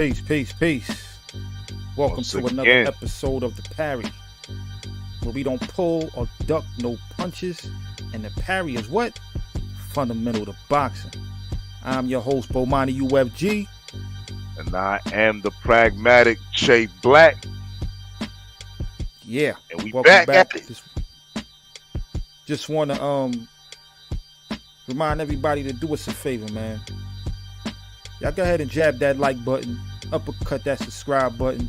Peace. Welcome Once to another again, episode of the Parry, where we don't pull or duck no punches, and the parry is what? Fundamental to boxing. I'm your host, Bomani UFG. and I am the pragmatic Che Black, Yeah, and we welcome back back. at it. Just want to remind everybody to do us a favor, man. Y'all go ahead and jab that like button, uppercut that subscribe button,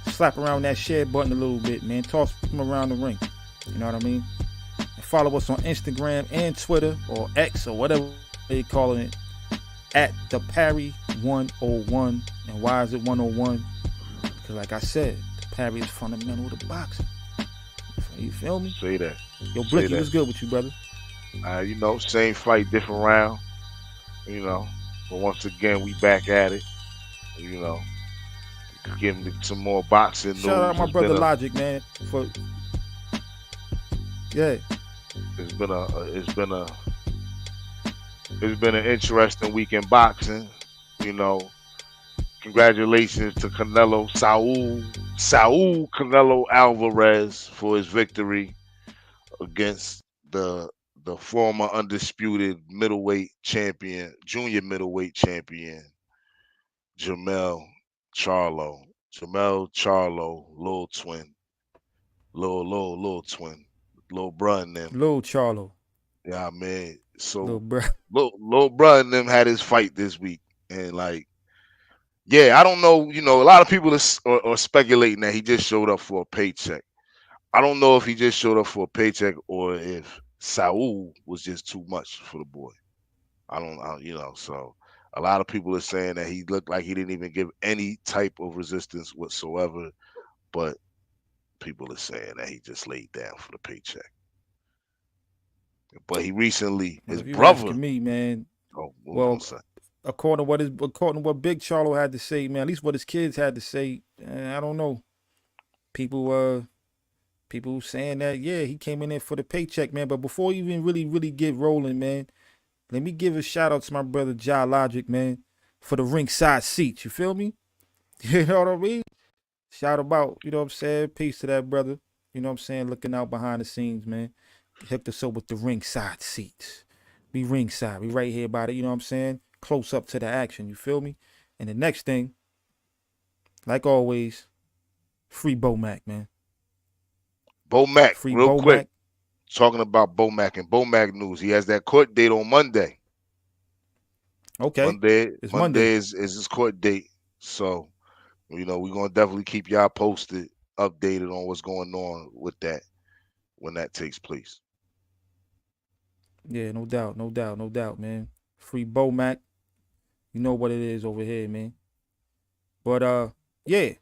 slap around that share button a little bit, man. Toss them around the ring. You know what I mean? And follow us on Instagram and Twitter or X or whatever they calling it at the Parry 101. And why is it 101? Because like I said, the parry is fundamental to boxing. You feel me? Say that. Yo, Say Blicky, that. what's good with you, brother? Same fight, different round. But once again, we back at it. Getting some more boxing news. Shout out my It's brother been a- Logic, man. Yeah. It's been an interesting week in boxing. Congratulations to Saul Canelo Alvarez for his victory against the former undisputed junior middleweight champion, Jermall Charlo. Jermall Charlo, little twin, little twin, little bruh and them. Lil Charlo. Yeah, man. So Lil bro. little bruh and them had his fight this week, and I don't know. A lot of people are speculating that he just showed up for a paycheck. I don't know if he just showed up for a paycheck or if Saul was just too much for the boy. So a lot of people are saying that he looked like he didn't even give any type of resistance whatsoever, but people are saying that he just laid down for the paycheck. But he recently, his If you brother. asking me, man, Oh, what well, was I gonna say? according to what Big Charlo had to say, man, at least what his kids had to say, I don't know. People saying that, yeah, he came in there for the paycheck, man. But before we even really get rolling, man, let me give a shout out to my brother Ja Logic, man, for the ringside seats. You feel me? You know what I mean? Shout about, you know what I'm saying? Peace to that brother. You know what I'm saying? Looking out behind the scenes, man. Hooked us up with the ringside seats. We ringside. We right here by the, you know what I'm saying? Close up to the action. You feel me? And the next thing, like always, free Bo Mac, man. Bo Mac, Free real Bo quick. Mac. Talking about Bo Mac and Bo Mac news. He has that court date on Monday. Okay. Monday It's Monday. is his court date. So, we're gonna definitely keep y'all posted, updated on what's going on with that when that takes place. Yeah, no doubt, man. Free Bo Mac. You know what it is over here, man. But yeah.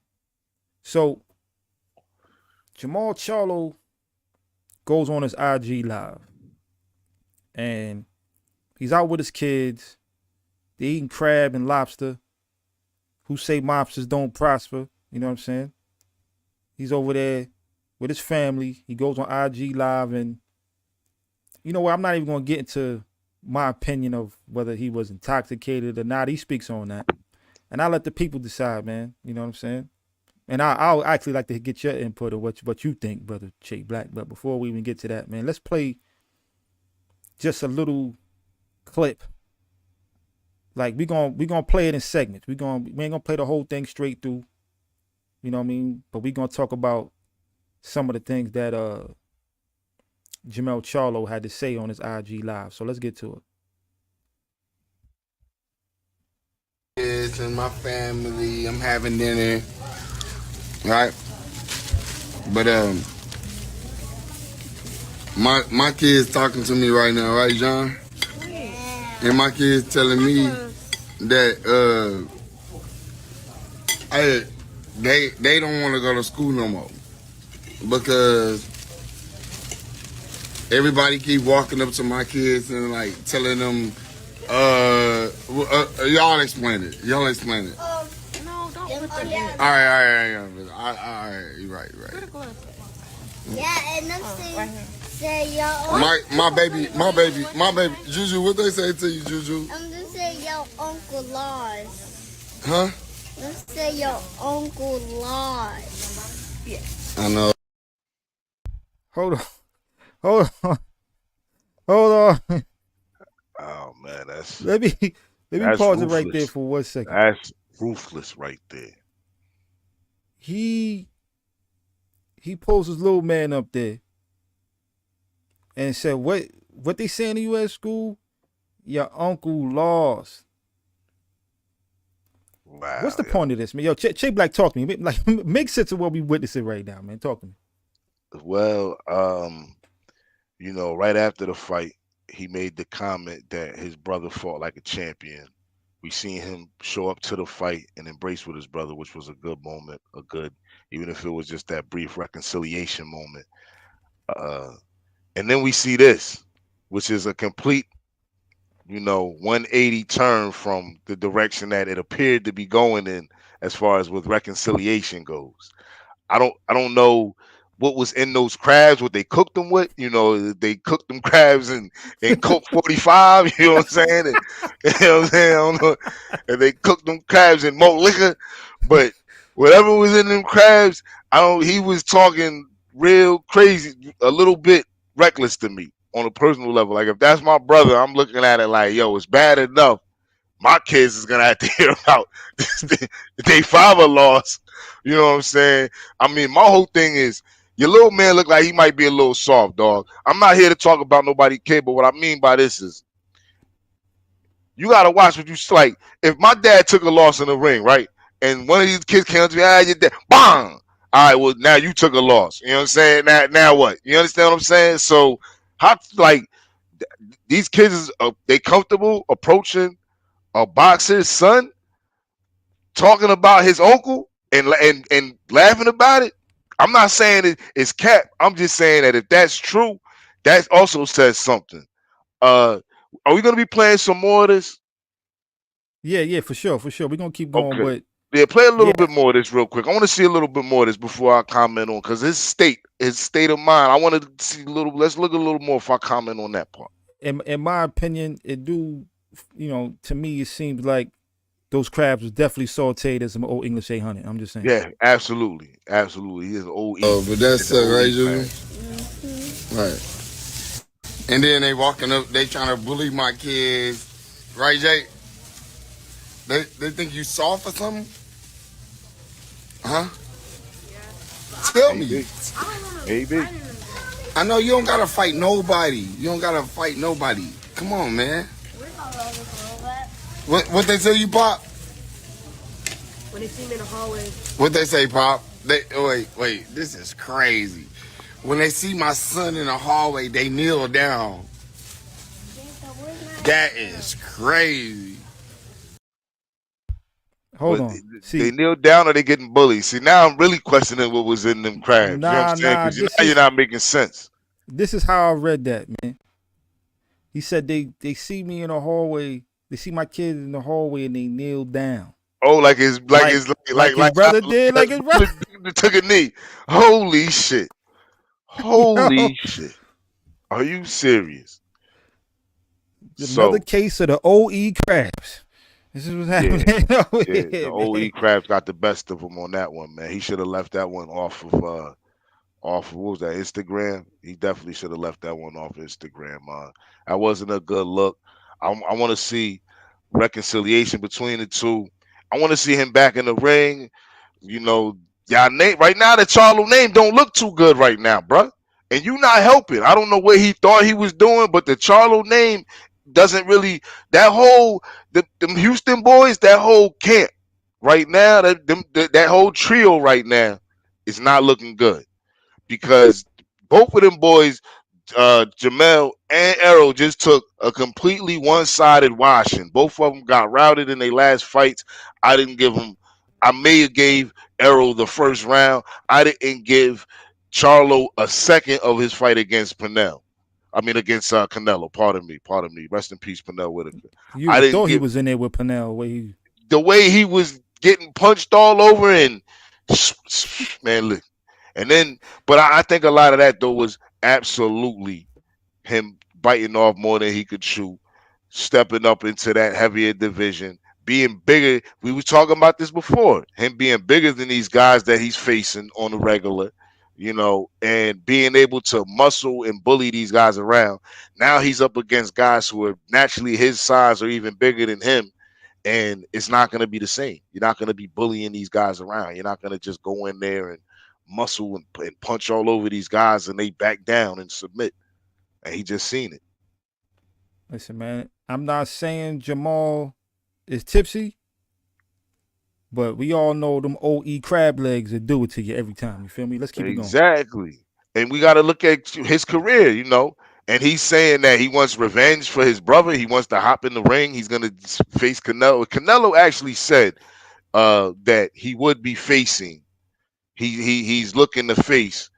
So Jermall Charlo goes on his IG live. And he's out with his kids. They eating crab and lobster. Who say mobsters don't prosper? You know what I'm saying? He's over there with his family. He goes on IG live, and you know what? I'm not even going to get into my opinion of whether he was intoxicated or not. He speaks on that. And I'll let the people decide, man. You know what I'm saying? And I'll actually like to get your input of what you think, brother Che Black. But before we even get to that, man, let's play just a little clip. Like we gonna play it in segments. We ain't gonna play the whole thing straight through. You know what I mean? But we gonna talk about some of the things that Jermall Charlo had to say on his IG live. So let's get to it. Kids and my family, I'm having dinner, right? But my kids talking to me right now, right, John? And my kids telling me that they don't want to go to school no more because everybody keep walking up to my kids and like telling them, y'all explain it. No, don't put that in. All right. You're right. Yeah, and them say y'all. My baby, Juju. What they say to you, Juju? I'm just saying y'all Uncle Lars. Huh? Let's say your uncle lost. Yeah. I know. Hold on. Hold on. Hold on. Oh man, Let me that's pause it right there ruthless. for 1 second. That's ruthless right there. He pulls his little man up there and said, what they saying to you at school? Your uncle lost. Wow. What's the point of this, man? Yo, Che Black, talk to me. Like, make sense of what we witnessing right now, man. Talk to me. Well, right after the fight, he made the comment that his brother fought like a champion. We seen him show up to the fight and embrace with his brother, which was a good moment, even if it was just that brief reconciliation moment. And then we see this, which is a complete, 180 turn from the direction that it appeared to be going in, as far as with reconciliation goes. I don't know what was in those crabs, what they cooked them with. They cooked them crabs in Coke 45, you know what I'm saying? And, you know what I'm saying? I don't know. And they cooked them crabs in malt liquor. But whatever was in them crabs, he was talking real crazy, a little bit reckless to me on a personal level. Like, if that's my brother, I'm looking at it like, yo, it's bad enough my kids is gonna have to hear about they father lost. You know what I'm saying? I mean, my whole thing is your little man look like he might be a little soft, dog. I'm not here to talk about nobody kid, but what I mean by this is you gotta watch what you like. If my dad took a loss in the ring, right, and one of these kids came up to me, your dad, bang. All right, well now you took a loss. You know what I'm saying? Now what? You understand what I'm saying? So how these kids they comfortable approaching a boxer's son talking about his uncle and laughing about it. I'm not saying it's cap. I'm just saying that if that's true, that also says something. Are we gonna be playing some more of this? Yeah, for sure. We're gonna keep going, Okay. but Yeah, play a little yeah, bit more of this real quick. I want to see a little bit more of this before I comment on, because his state of mind. I want to see a little. Let's look a little more if I comment on that part. in my opinion, it do, to me, it seems like those crabs was definitely sauteed as some old English 800. I'm just saying. Yeah, absolutely. He is old. Oh, but that's right, Junior. Mm-hmm. Right. And then they walking up, they trying to bully my kids. Right, Jake? They think you soft or something? Huh? Tell me. Maybe. I know you don't gotta fight nobody. Come on, man. What they tell you, Pop? When they see me in the hallway. What they say, Pop? Wait. This is crazy. When they see my son in the hallway, they kneel down. That is crazy. Hold But on. they kneel down or they getting bullied. See, now I'm really questioning what was in them crabs. You know what I'm saying? Because you're not making sense. This is how I read that, man. He said they see me in the hallway. They see my kids in the hallway and they kneel down. Oh, like his like his brother did, like his brother took a knee. Holy shit! Holy shit! Are you serious? Another case of the OE crabs. This is what's happening. Yeah, Here, the OE crabs got the best of him on that one, man. He should have left that one off of what was that, Instagram? He definitely should have left that one off Instagram. That wasn't a good look. I want to see reconciliation between the two. I want to see him back in the ring. Y'all name right now, the Charlo name don't look too good right now, bruh. And you not helping. I don't know what he thought he was doing, but the Charlo name doesn't really. That whole them Houston boys, that whole camp right now, that whole trio right now is not looking good, because both of them boys, Jermall and Errol, just took a completely one-sided washing. Both of them got routed in their last fights. I may have gave Errol the first round. I didn't give Charlo a second of his fight against Canelo. Pardon me. Rest in peace, Pernell Whitaker. You would thought he was in there with Pernell. The way he was getting punched all over and man, look. And then, but I think a lot of that though was absolutely him biting off more than he could chew, stepping up into that heavier division, being bigger. We were talking about this before. Him being bigger than these guys that he's facing on the regular, and being able to muscle and bully these guys around. Now he's up against guys who are naturally his size or even bigger than him, and it's not going to be the same. You're not going to be bullying these guys around. You're not going to just go in there and muscle and punch all over these guys and they back down and submit. And he just seen it. Listen, man, I'm not saying Jermall is tipsy, but we all know them OE crab legs that do it to you every time. You feel me? Let's keep it going. Exactly. And we got to look at his career, And he's saying that he wants revenge for his brother. He wants to hop in the ring. He's going to face Canelo. Canelo actually said that he would be facing. He's looking to face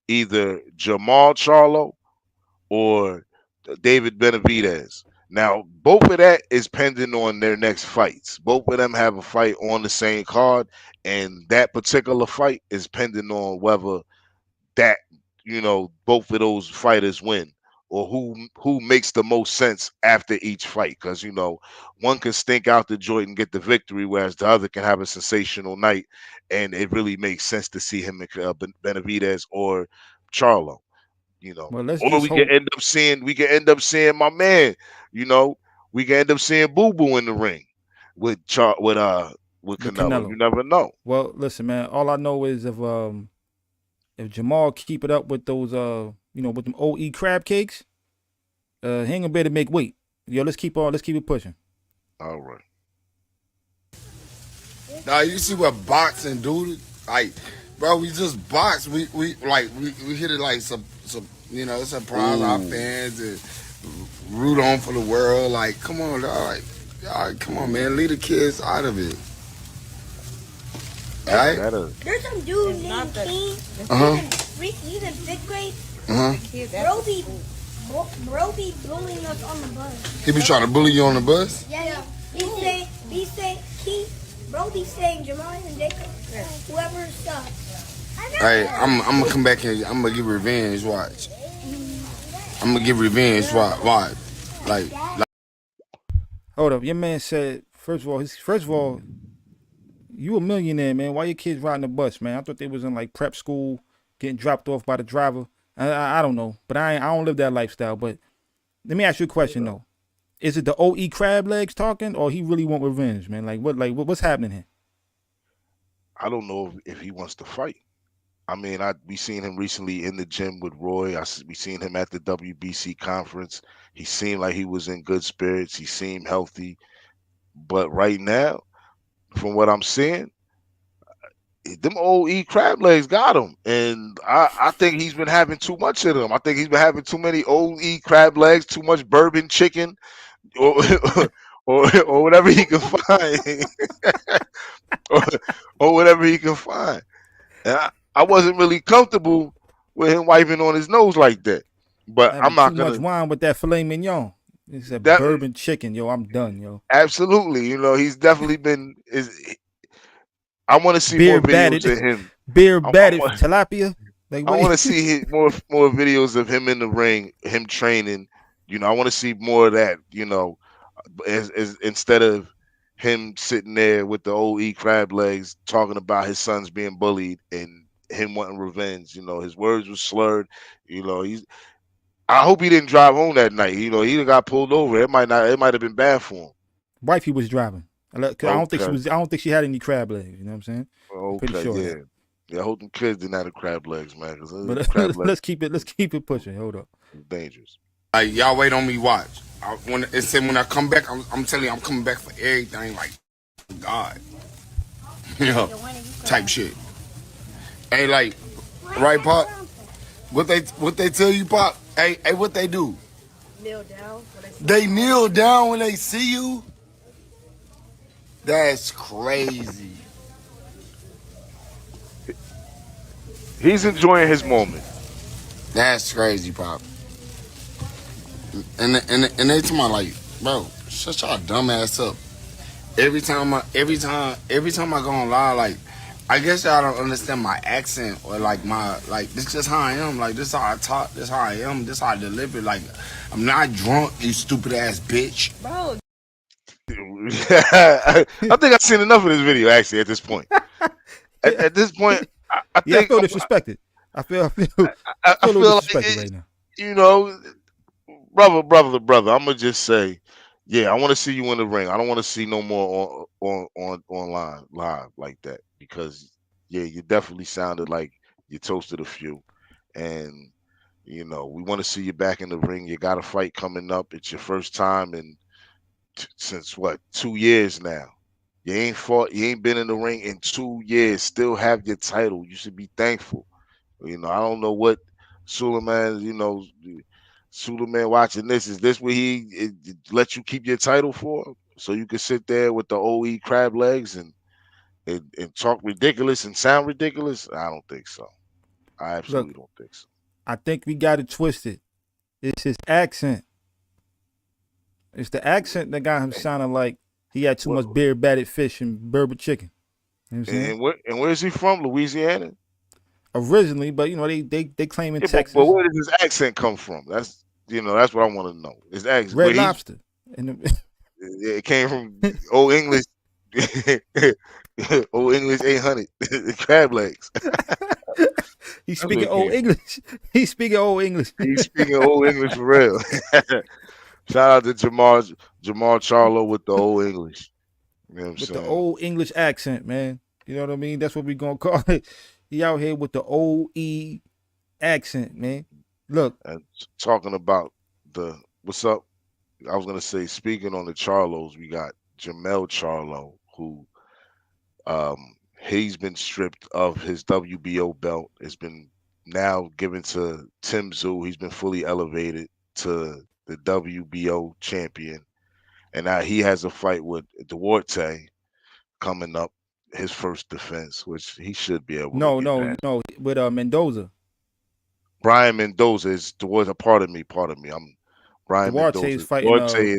either Jermall Charlo or David Benavidez. Now, both of that is pending on their next fights. Both of them have a fight on the same card, and that particular fight is pending on whether that, both of those fighters win, or who makes the most sense after each fight. Because, one can stink out the joint and get the victory, whereas the other can have a sensational night, and it really makes sense to see him in Benavidez or Charlo. Well, let's Or just we hope. can end up seeing my man, we can end up seeing Boo Boo in the ring with Canelo. Canelo. You never know. Well, listen, man. All I know is if Jermall keep it up with those with them OE crab cakes, he ain't gonna be able to make weight. Yo, let's keep it pushing. All right. Now you see what boxing do? Like, bro, we just box. We hit it like some surprise our fans and root on for the world. Like, come on, dog. Like, come on, man. Leave the kids out of it. All right? There's some dude named King. He's in 5th grade. Bro be bullying us on the bus. He be trying to bully you on the bus? Yeah. Bro be saying Jermall and Jacob, whoever sucks. Hey, I'm gonna come back and I'm gonna give revenge. Watch. I'm gonna give revenge. Watch. Like. Hold up, your man said first of all, you a millionaire, man. Why your kids riding the bus, man? I thought they was in like prep school, getting dropped off by the driver. I don't know, but I don't live that lifestyle. But let me ask you a question though: is it the OE crab legs talking, or he really want revenge, man? What's happening here? I don't know if he wants to fight. I mean, we seen him recently in the gym with Roy. We seen him at the WBC conference. He seemed like he was in good spirits. He seemed healthy. But right now, from what I'm seeing, them OE crab legs got him. And I think he's been having too much of them. I think he's been having too many OE crab legs, too much bourbon chicken, or whatever he can find. or whatever he can find. And I wasn't really comfortable with him wiping on his nose like that. But I'm not too gonna much wine with that filet mignon. It's a bourbon chicken, yo. I'm done, yo. Absolutely, he's definitely been. I want to see Beer more videos batted, of him. Beer batted tilapia. Like, I want to see more videos of him in the ring, him training. I want to see more of that. As instead of him sitting there with the OE crab legs talking about his sons being bullied and him wanting revenge. His words were slurred. I hope he didn't drive home that night. He got pulled over. It might have been bad for him. Wifey was driving. I don't think she had any crab legs. You know what I'm saying? Okay, pretty sure. yeah. Yeah, I hope them kids didn't have the crab legs, man. But let's keep it pushing. Hold up. It's dangerous. Like, y'all wait on me. Watch. When I come back, I'm telling you, I'm coming back for everything. Like, God, type shit. Hey, like, right, Pop? What they tell you, Pop? Hey, what they do? Kneel down. They kneel down when they see you? That's crazy. He's enjoying his moment. That's crazy, Pop. And they tell me like, bro, shut y'all dumb ass up. Every time I go on live, like, I guess y'all don't understand my accent or like this is just how I am. Like, this is how I talk, this is how I am, this is how I deliver. Like, I'm not drunk, you stupid ass bitch. Bro. I think I've seen enough of this video actually. At this point, Yeah, at this point, I yeah. I think feel disrespected. I feel I a little feel like disrespected right now. you know, brother. I'm gonna just say, yeah, I want to see you in the ring. I don't want to see no more on online live like that because yeah, you definitely sounded like you toasted a few, and we want to see you back in the ring. You got a fight coming up. It's your first time in since what 2 years now. You ain't fought. You ain't been in the ring in 2 years. Still have your title. You should be thankful. I don't know what Suleiman, Suleiman watching this. Is this what he let you keep your title for? So you can sit there with the OE crab legs and talk ridiculous and sound ridiculous? I don't think so. I absolutely Look, don't think so. I think we got it twisted. It's his accent. It's the accent that got him sounding like he had too much Well, beer batted fish and bourbon chicken. You know what I'm saying? where is he from? Louisiana? Originally, but they claim in Yeah, but Texas, where does his accent come from? That's what I want to know. His accent where Red he's Lobster. And it came from old English old English 800 crab legs. he's That's where speaking it old came from. English. He's speaking old English He's speaking old English for real. Shout out to Jermall Charlo with the old English. You know what I'm with the saying? old English accent, man. You know what I mean? That's what we gonna call it. He out here with the old E accent, man. Look, And talking about the what's up, I was gonna say speaking on the Charlos, we got Jermall Charlo, who he's been stripped of his WBO belt. It's been now given to Tim Zoo. He's been fully elevated to the WBO champion. And now he has a fight with Duarte coming up, his first defense, which he should be able to no, get no, past. no, with Mendoza. Brian Mendoza is Duarte. Pardon me. I'm Brian Duarte is Mendoza. fighting Duarte Ryan.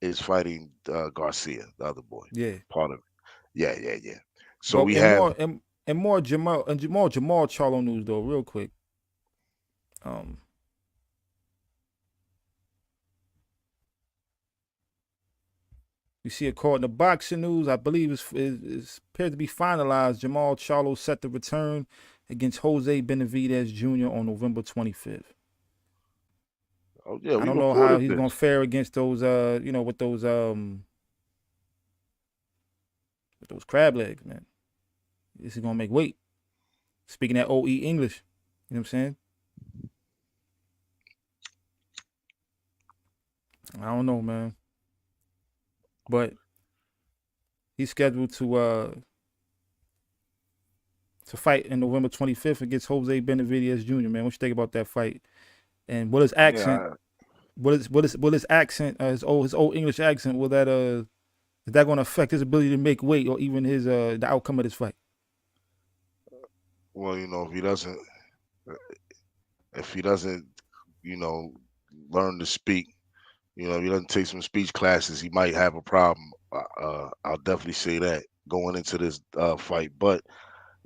is fighting Garcia, the other boy. Yeah. Pardon me. Yeah. So But we have and more Jamal Charlo news though, real quick. Um You see, according to boxing news, I believe it's appeared to be finalized. Jermall Charlo set to return against Jose Benavidez Jr. on November 25th. oh yeah, I we don't know how reported he's gonna this. fare against those with those crab legs, man. This is gonna make weight. Speaking that OE English. You know what I'm saying? I don't know, man. But he's scheduled to fight in November 25th against Jose Benavidez Jr. Man, what you think about that fight? And will his accent, Yeah, will his accent, his old English accent, is that going to affect his ability to make weight or even his the outcome of this fight? well, if he doesn't, learn to speak, if he doesn't take some speech classes, he might have a problem. I'll definitely say that going into this fight. But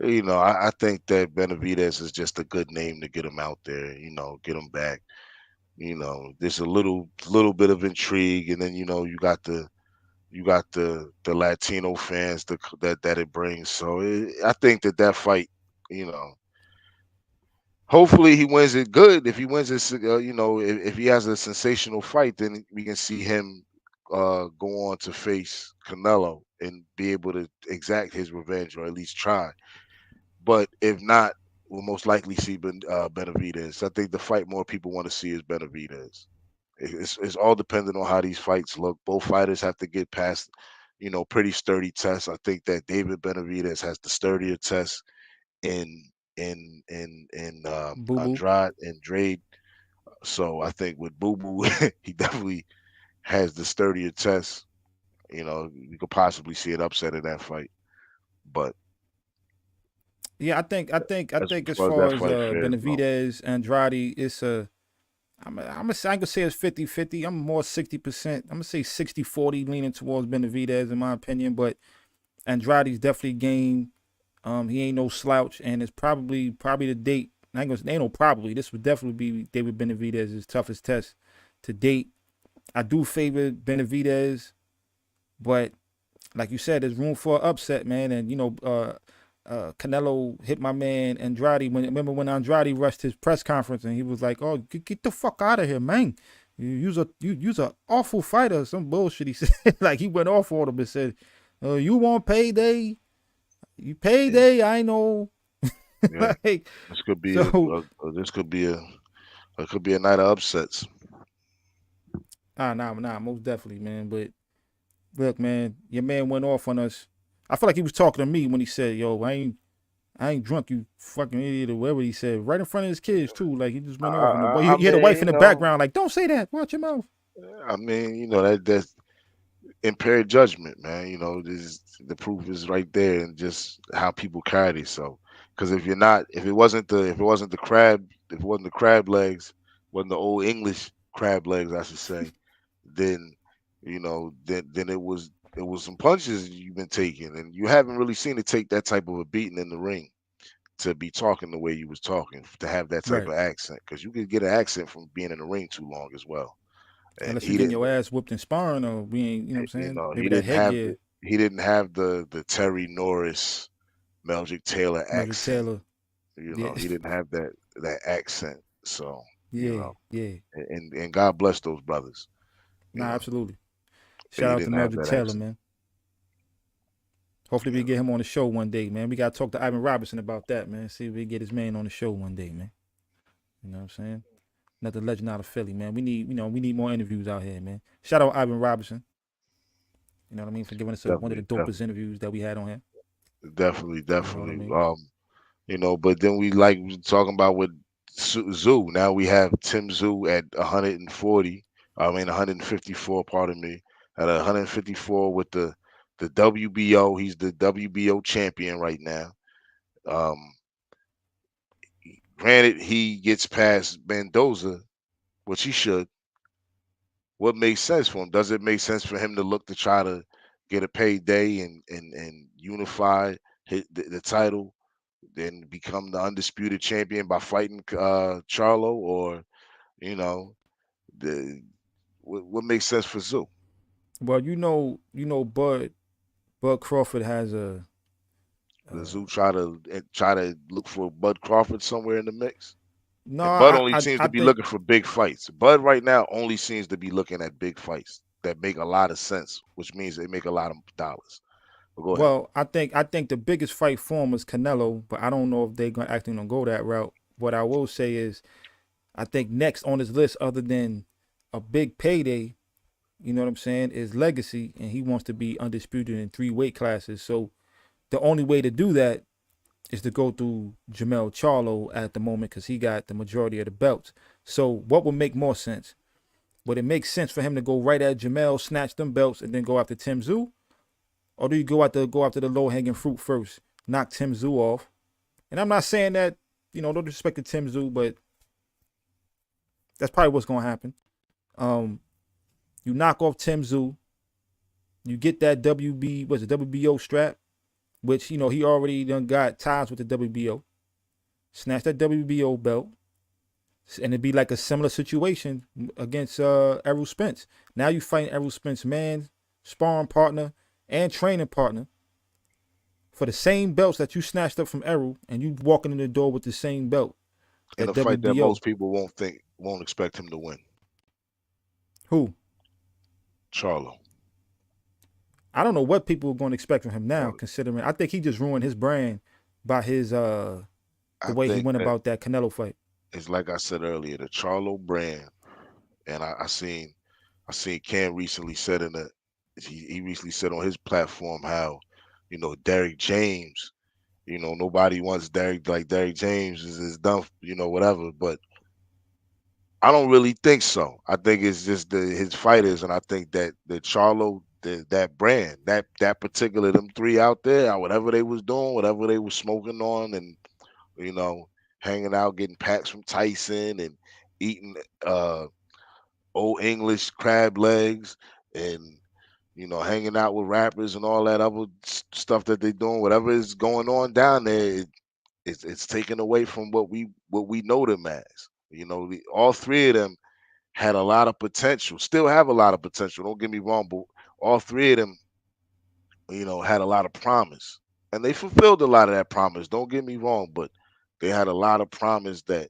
I think that Benavidez is just a good name to get him out there. Get him back. There's a little bit of intrigue, and then you got the Latino fans that it brings. So I think that fight, you know, hopefully he wins it good. If he wins this, if he has a sensational fight, then we can see him go on to face Canelo and be able to exact his revenge or at least try. But if not, we'll most likely see Benavidez. I think the fight more people want to see is Benavidez. It's all dependent on how these fights look. Both fighters have to get past, pretty sturdy tests. I think that David Benavidez has the sturdier test in Boo boo. Andrade and Drade. So I think with Boo Boo, he definitely has the sturdier test. You could possibly see an upset in that fight. But Yeah, as as far as far that as fight fares, no. Benavidez Andrade, it's I could say it's 50-50. I'm more 60%. I'm gonna say 60-40 leaning towards Benavidez in my opinion, but Andrade's definitely game. He ain't no slouch, and it's probably the date. I ain't gonna ain't no probably. This would definitely be David Benavidez's toughest test to date. I do favor Benavidez. But like you said, there's room for an upset, man. And Canelo hit my man Andrade. Remember when Andrade rushed his press conference and he was like, "Oh, get the fuck out of here, man! You's a awful fighter." Some bullshit he said. Like he went off on him and said, "You want payday? You payday? I know." Yeah, Like this could be so. this could be a it could be a night of upsets. Nah, most definitely, man. But look, man, your man went off on us. I feel like he was talking to me when he said, "Yo, I ain't drunk, you fucking idiot," or whatever he said, right in front of his kids too. Like he just went off, and I he had a mean, wife in the background, like, "Don't say that. Watch your mouth." that's impaired judgment, man. This the proof is right there, and just how people carry themselves. Because if it wasn't the crab legs, wasn't the old English crab legs, I should say, then then it was some punches you've been taking, and you haven't really seen it take that type of a beating in the ring to be talking the way you was talking, to have that type Right. of accent, because you could get an accent from being in the ring too long as well. And Unless you're he getting didn't, your ass whooped in sparring or being, you know what I'm saying? he Maybe that didn't have headgear, the Terry Norris, Meldrick Taylor Measure accent. Taylor. Yeah, He didn't have that accent. So yeah, yeah. and God bless those brothers. You Nah, know, absolutely. but Shout he out to didn't have Meldrick that Taylor, accent. man. Hopefully we Yeah, get him on the show one day, man. We gotta talk to Ivan Robinson about that, man. See if we get his man on the show one day, man. You know what I'm saying? Another legend out of Philly, man. We need more interviews out here, man. Shout out Ivan Robinson. You know what I mean, for giving us one of the definitely, dopest interviews that we had on here. definitely, You know what I definitely. mean? But then we talking about with Zoo. Now we have Tim Zoo at 140. I mean 154. Pardon me. At 154 with the WBO. He's the WBO champion right now. Um, Granted, he gets past Mendoza, which he should. What makes sense for him? Does it make sense for him to look to try to get a payday and unify the title, then become the undisputed champion by fighting Charlo, or you know the what makes sense for Zoo? Well, Bud Crawford has a Does uh, Zoo try to look for Bud Crawford somewhere in the mix? no. And Bud only I seems to be think looking for big fights. Bud right now only seems to be looking at big fights that make a lot of sense, which means they make a lot of dollars. But go ahead. I think the biggest fight for him is Canelo, but I don't know if they're gonna actually gonna go that route. What I will say is, I think next on his list, other than a big payday, you know what I'm saying, is legacy, and he wants to be undisputed in 3 weight classes. So the only way to do that is to go through Jermall Charlo at the moment because he got the majority of the belts. So what would make more sense? Would it make sense for him to go right at Jermall, snatch them belts, and then go after Tim Zoo? Or do you go after the low hanging fruit first, knock Tim Zoo off? And I'm not saying that, no disrespect to Tim Zoo, but that's probably what's gonna happen. Um, you knock off Tim Zoo, you get that WBO strap, which he already done got ties with the WBO. Snatch that WBO belt, and it'd be like a similar situation against Errol Spence. Now you fighting Errol Spence, man, sparring partner and training partner for the same belts that you snatched up from Errol, and you walking in the door with the same belt, In that a fight that WBO. most people won't expect him to win. Who? Charlo. I don't know what people are going to expect from him now, Charlo. considering I think he just ruined his brand by his the I way he think went that about that Canelo fight. it's like I said earlier, the Charlo brand, and I seen Cam recently said he recently said on his platform how, Derek James, nobody wants Derek James is done, whatever. But I don't really think so. I think it's just his fighters, and I think that the Charlo, that brand, that particular them three out there, whatever they was doing, whatever they was smoking on, and you know, hanging out, getting packs from Tyson, and eating old English crab legs, and hanging out with rappers and all that other stuff that they doing, whatever is going on down there, it's taken away from what we know them as. All three of them had a lot of potential, still have a lot of potential. Don't get me wrong, but all three of them had a lot of promise, and they fulfilled a lot of that promise. Don't get me wrong, but they had a lot of promise that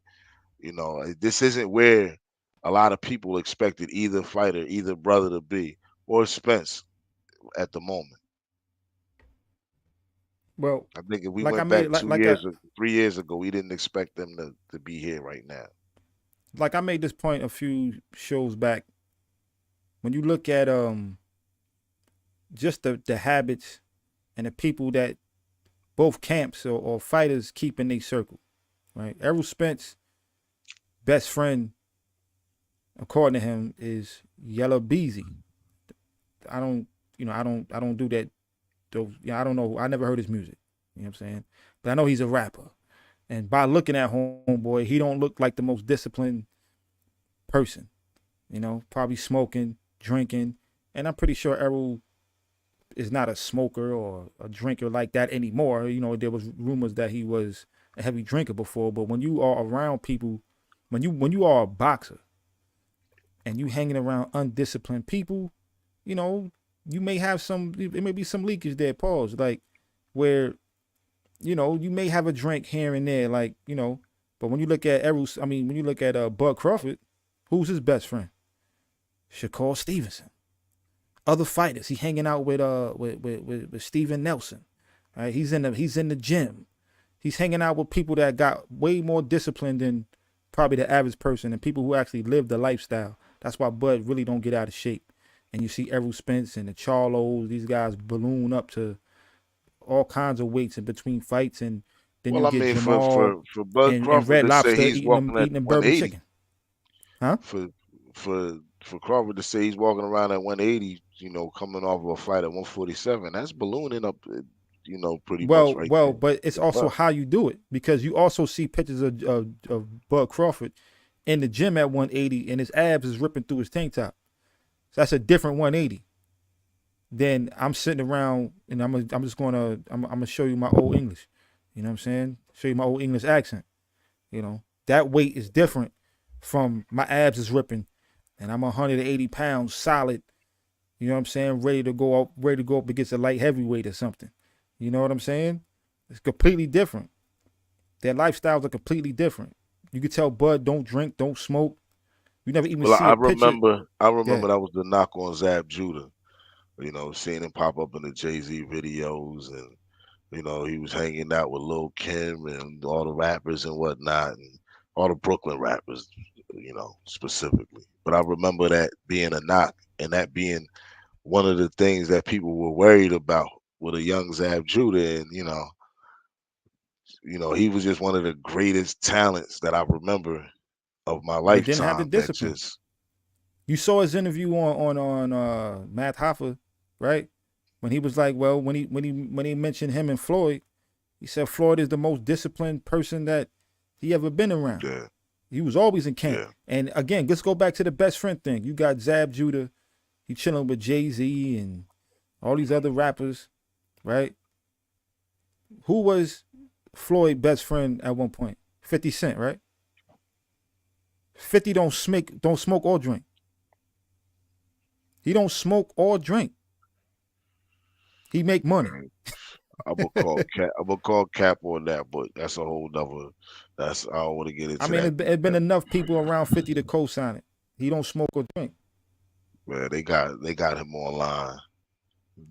this isn't where a lot of people expected either fighter, either brother to be, or Spence at the moment. Well, I think if we like I went made back like like I 3 years ago, we didn't expect them to be here right now. like I made this point a few shows back. When you look at just the habits and the people that both camps or fighters keep in their circle, right? Errol Spence best friend, according to him, is Yellow Beezy. I don't, I don't do that. I don't know. I never heard his music. You know what I'm saying? But I know he's a rapper. And by looking at homeboy, he don't look like the most disciplined person. Probably smoking, drinking, and I'm pretty sure Errol is not a smoker or a drinker like that anymore. There was rumors that he was a heavy drinker before, but when you are around people, when you are a boxer and you hanging around undisciplined people, you may have it may be some leakage there, pause, like where, you may have a drink here and there, like, but when you look at when you look at Bud Crawford, who's his best friend? Shakur Stevenson. Other fighters, he hanging out with Steven Nelson, right? He's in the gym. He's hanging out with people that got way more discipline than probably the average person and people who actually live the lifestyle. That's why Bud really don't get out of shape. And you see Errol Spence and the Charlos, these guys balloon up to all kinds of weights in between fights, and then Well, you I get mean, Jamal for Bud and Crawford Red to say Lobster he's walking at eating them bourbon 180, chicken. Huh? for Crawford to say he's walking around at 180, coming off of a fight at 147, that's ballooning up, pretty much right Well, there. but it's The also buck. how you do it, because you also see pictures of Bud Crawford in the gym at 180 and his abs is ripping through his tank top. So that's a different 180. Then I'm sitting around and I'm gonna show you my old English. You know what I'm saying? Show you my old English accent. That weight is different from my abs is ripping and I'm 180 pounds solid. You know what I'm saying? Ready to go up against a light heavyweight or something. You know what I'm saying? It's completely different. Their lifestyles are completely different. You could tell Bud don't drink, don't smoke. You never even Well, see I a picture. remember, I remember Yeah. that was the knock on Zab Judah. Seeing him pop up in the Jay-Z videos, and he was hanging out with Lil Kim and all the rappers and whatnot, and all the Brooklyn rappers, specifically. But I remember that being a knock, and that being one of the things that people were worried about with a young Zab Judah, and he was just one of the greatest talents that I remember of my But didn't have the lifetime. That discipline. just You saw his interview on Matt Hoffa, right? When he was like, well, when he mentioned him and Floyd, he said Floyd is the most disciplined person that he ever been around. yeah, He was always in camp. yeah. And again, let's go back to the best friend thing. You got Zab Judah, he chilling with Jay-Z and all these other rappers, right? Who was Floyd's best friend at one point? 50 Cent, right? 50 don't smoke or drink. He don't smoke or drink. He make money. I'm gonna call cap. I'm gonna call cap on that, but that's a whole nother. That's I don't want to get I into mean, that. it's been enough people around 50 to co-sign it. He don't smoke or drink. Man, they got him online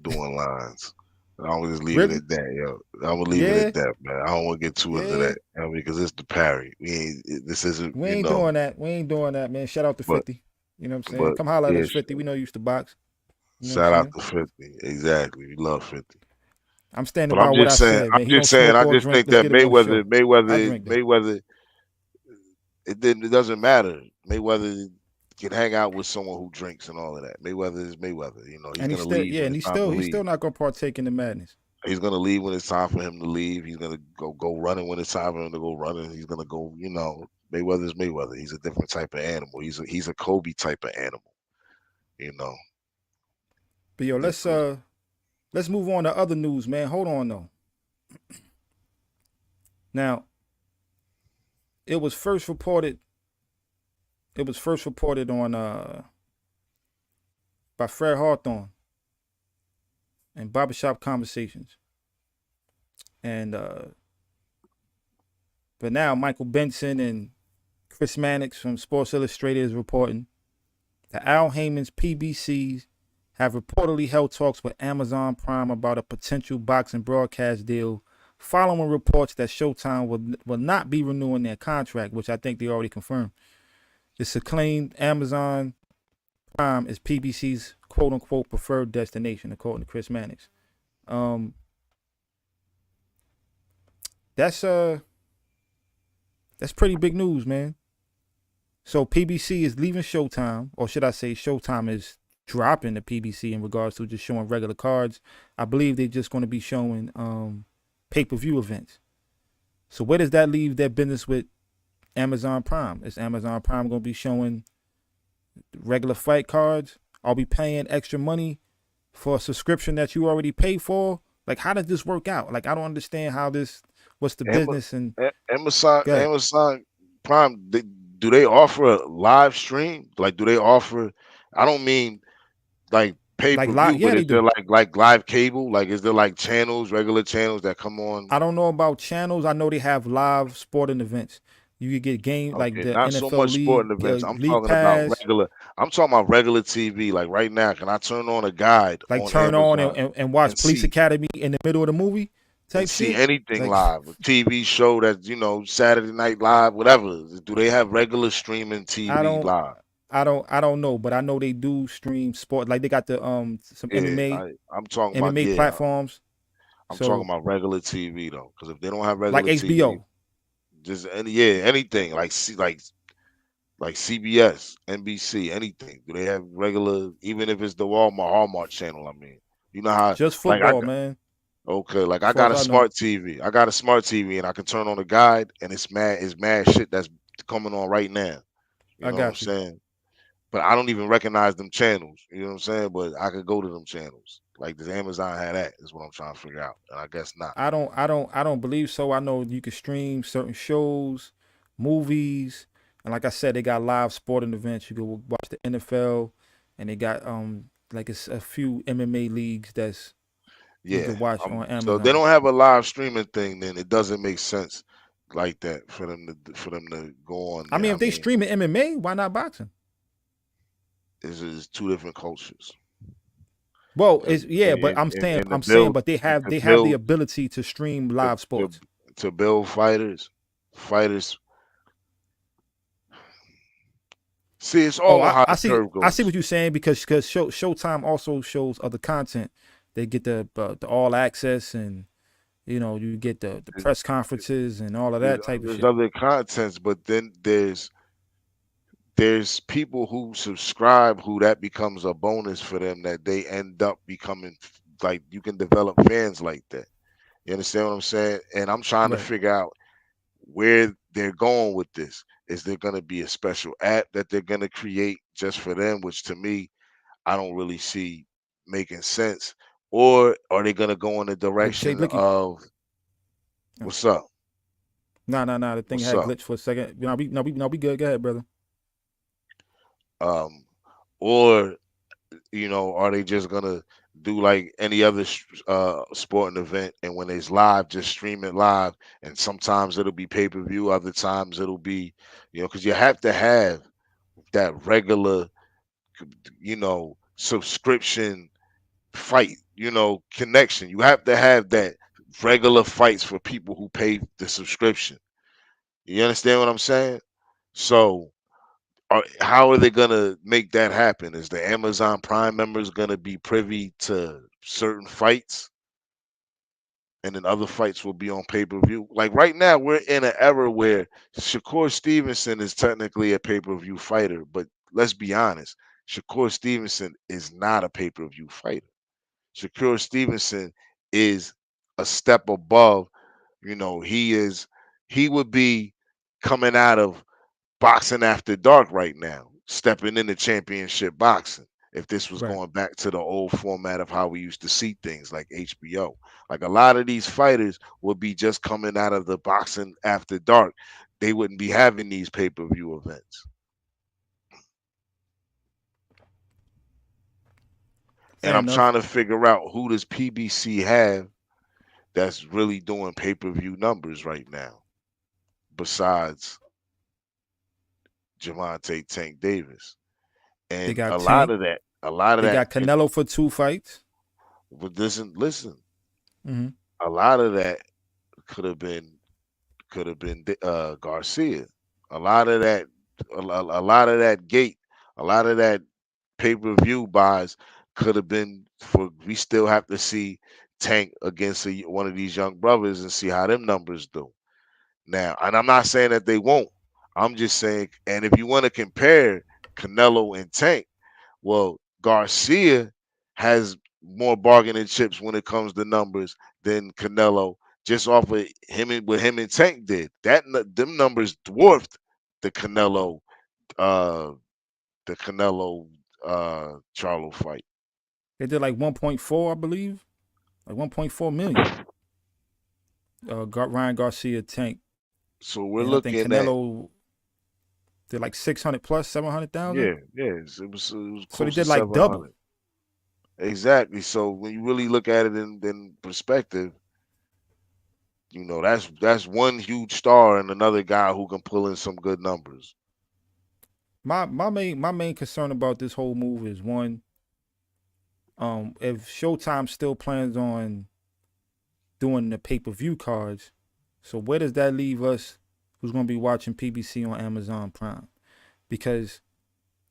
doing lines. And I'm gonna just leave it Really? at that, yo. I'm gonna leave it Yeah, at that, man. I don't want to get too into yeah. that, because it's the Parry. This isn't, We ain't doing that. We ain't doing that, man. Shout out to but 50. You know what I'm saying? but Come holler at yeah, us, 50. We know you used to box. You know what I'm shout out saying? to 50. Exactly, we love 50. I'm standing But by I'm what I just saying, said, man. He don't I smoke or just drink. think Let's that get him on the show. I drink though. Mayweather, it doesn't matter. Mayweather can hang out with someone who drinks and all of that. Mayweather is Mayweather. He's And he's gonna still, leave yeah, when and it's time to he's still leave. not gonna partake in the madness. He's gonna leave when it's time for him to leave. He's gonna go running when it's time for him to go running. He's gonna go. Mayweather's Mayweather. He's a different type of animal. He's a Kobe type of animal. You know. But yo, Different. let's move on to other news, man. Hold on though. Now, it was first reported. It was first reported on by Fred Hawthorne and barbershop conversations. And but now Michael Benson and Chris Mannix from Sports Illustrated is reporting that Al Heyman's PBCs have reportedly held talks with Amazon Prime about a potential boxing broadcast deal following reports that Showtime will not be renewing their contract, which I think they already confirmed. It's acclaimed Amazon Prime is PBC's quote-unquote preferred destination, according to Chris Mannix. That's pretty big news, man. So PBC is leaving Showtime, or should I say Showtime is dropping the PBC in regards to just showing regular cards. I believe they're just going to be showing pay-per-view events. So where does that leave their business with Amazon Prime? Is Amazon Prime going to be showing regular fight cards? Are we paying extra money for a subscription that you already pay for? Like, how does this work out? Like, I don't understand how this, what's the business? And Amazon Prime, do they offer a live stream? Like, do they offer, I don't mean like pay-per-view, but is there like live cable? Like, is there like channels, regular channels that come on? I don't know about channels. I know they have live sporting events. You could get games like the not NFL so much League, sporting events. I'm League talking Pass. about regular. I'm talking about regular TV. Like right now, can I turn on a guide? Like on turn Amazon on and watch Police Academy in the middle of the movie type and see shit? anything Like, live? A TV show that Saturday Night Live, whatever. Do they have regular streaming TV live? I don't know, but I know they do stream sport. Like they got the some MMA. I'm talking MMA about platforms. I'm talking about regular TV though, because if they don't have regular like HBO, TV, just anything like CBS, NBC, anything. Do they have regular? Even if it's the Hallmark channel. I mean, you know how just football, man. Okay, like I got a smart TV. I got a smart TV, and I can turn on a guide, and it's mad shit that's coming on right now. You know what I'm saying? But I don't even recognize them channels. You know what I'm saying? But I could go to them channels. Like, does Amazon have that? Is what I'm trying to figure out. And I guess not. I don't believe so. I know you can stream certain shows, movies, and like I said, they got live sporting events. You can watch the NFL, and they got like it's a few MMA leagues that's you can watch on Amazon. So if they don't have a live streaming thing, then it doesn't make sense like that for them to go on. I mean, if they streaming MMA, why not boxing? It's two different cultures. Well, but I'm saying, but they have the ability to stream live sports to build fighters. See, it's all how the curve goes. I see what you're saying because Showtime also shows other content. They get the all access and you get the press conferences and all of that type of shit. There's other contents, but then there's people who subscribe who that becomes a bonus for them, that they end up becoming like, you can develop fans like that. You understand what I'm saying? And I'm trying to figure out where they're going with this. Is there going to be a special app that they're going to create just for them, which to me, I don't really see making sense? Or are they going to go in the direction of what's up? No. The thing had glitched for a second. No, we good. Go ahead, brother. Or are they just gonna do like any other sporting event, and when it's live, just stream it live, and sometimes it'll be pay-per-view, other times it'll be because you have to have that regular subscription fight connection. You have to have that regular fights for people who pay the subscription. You understand what I'm saying? So how are they going to make that happen? Is the Amazon Prime members going to be privy to certain fights, and then other fights will be on pay-per-view? Like right now, we're in an era where Shakur Stevenson is technically a pay-per-view fighter, but let's be honest, Shakur Stevenson is not a pay-per-view fighter. Shakur Stevenson is a step above. He would be coming out of Boxing After Dark right now, stepping into championship boxing. If this was going back to the old format of how we used to see things like HBO, like a lot of these fighters would be just coming out of the Boxing After Dark. They wouldn't be having these pay-per-view events. And Fair I'm enough. trying to figure out who does PBC have that's really doing pay-per-view numbers right now besides Javante Tank Davis. They And got a lot Tank. of that, a lot of They got that could, Canelo for 2 fights. but listen, Mm-hmm. a lot of that could have been Garcia. A lot of that, a lot of that gate, a lot of that pay-per-view buys could have been for. We still have to see Tank against one of these young brothers and see how them numbers do. Now, and I'm not saying that they won't. I'm just saying, and if you want to compare Canelo and Tank, well, Garcia has more bargaining chips when it comes to numbers than Canelo, just off of him and what him and Tank did. Them numbers dwarfed the uh the Canelo Charlo fight. They did like 1.4, I believe, like 1.4 million. Ryan Garcia Tank, So we're and I think looking at, Canelo did like 600 plus 700,000. it was So they close to did like 700. double. Exactly. So when you really look at it in perspective, that's one huge star and another guy who can pull in some good numbers. My main concern about this whole move is one, if Showtime still plans on doing the pay-per-view cards, so where does that leave us who's going to be watching PBC on Amazon Prime? Because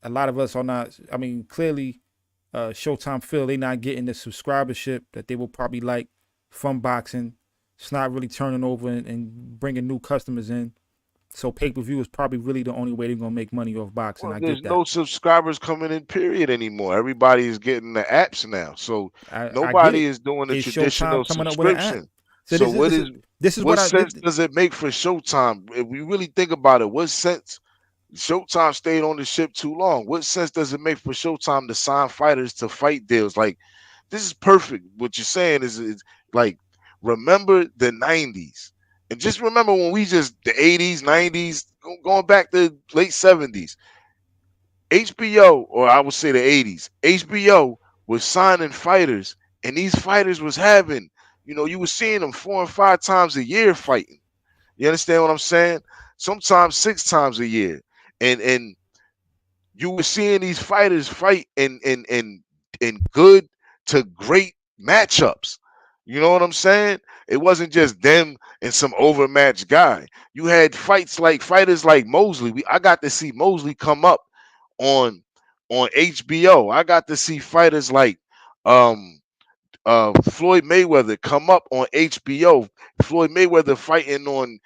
a lot of us are not, I mean, clearly Showtime feel they not getting the subscribership that they will probably like from boxing. It's not really turning over and bringing new customers in. So pay-per-view is probably really the only way they're going to make money off boxing. Well, I there's get that. no subscribers coming in, period, anymore. Everybody is getting the apps now. So I get nobody it. is doing the Is Showtime traditional coming up with an app? subscription. So So this is what what I sense does it make for Showtime? If we really think about it, what sense Showtime stayed on the ship too long? What sense does it make for Showtime to sign fighters to fight deals? Like, this is perfect. What you're saying is like, remember the 90s. And just remember when the 80s, 90s, going back to late 70s. HBO, or I would say the 80s, HBO was signing fighters, and these fighters was having, you were seeing them 4 and 5 times a year fighting. You understand what I'm saying? Sometimes 6 times a year. And you were seeing these fighters fight in good to great matchups. You know what I'm saying? It wasn't just them and some overmatched guy. You had fighters like Mosley. I got to see Mosley come up on HBO. I got to see fighters like um Floyd Mayweather come up on HBO. Floyd Mayweather fighting on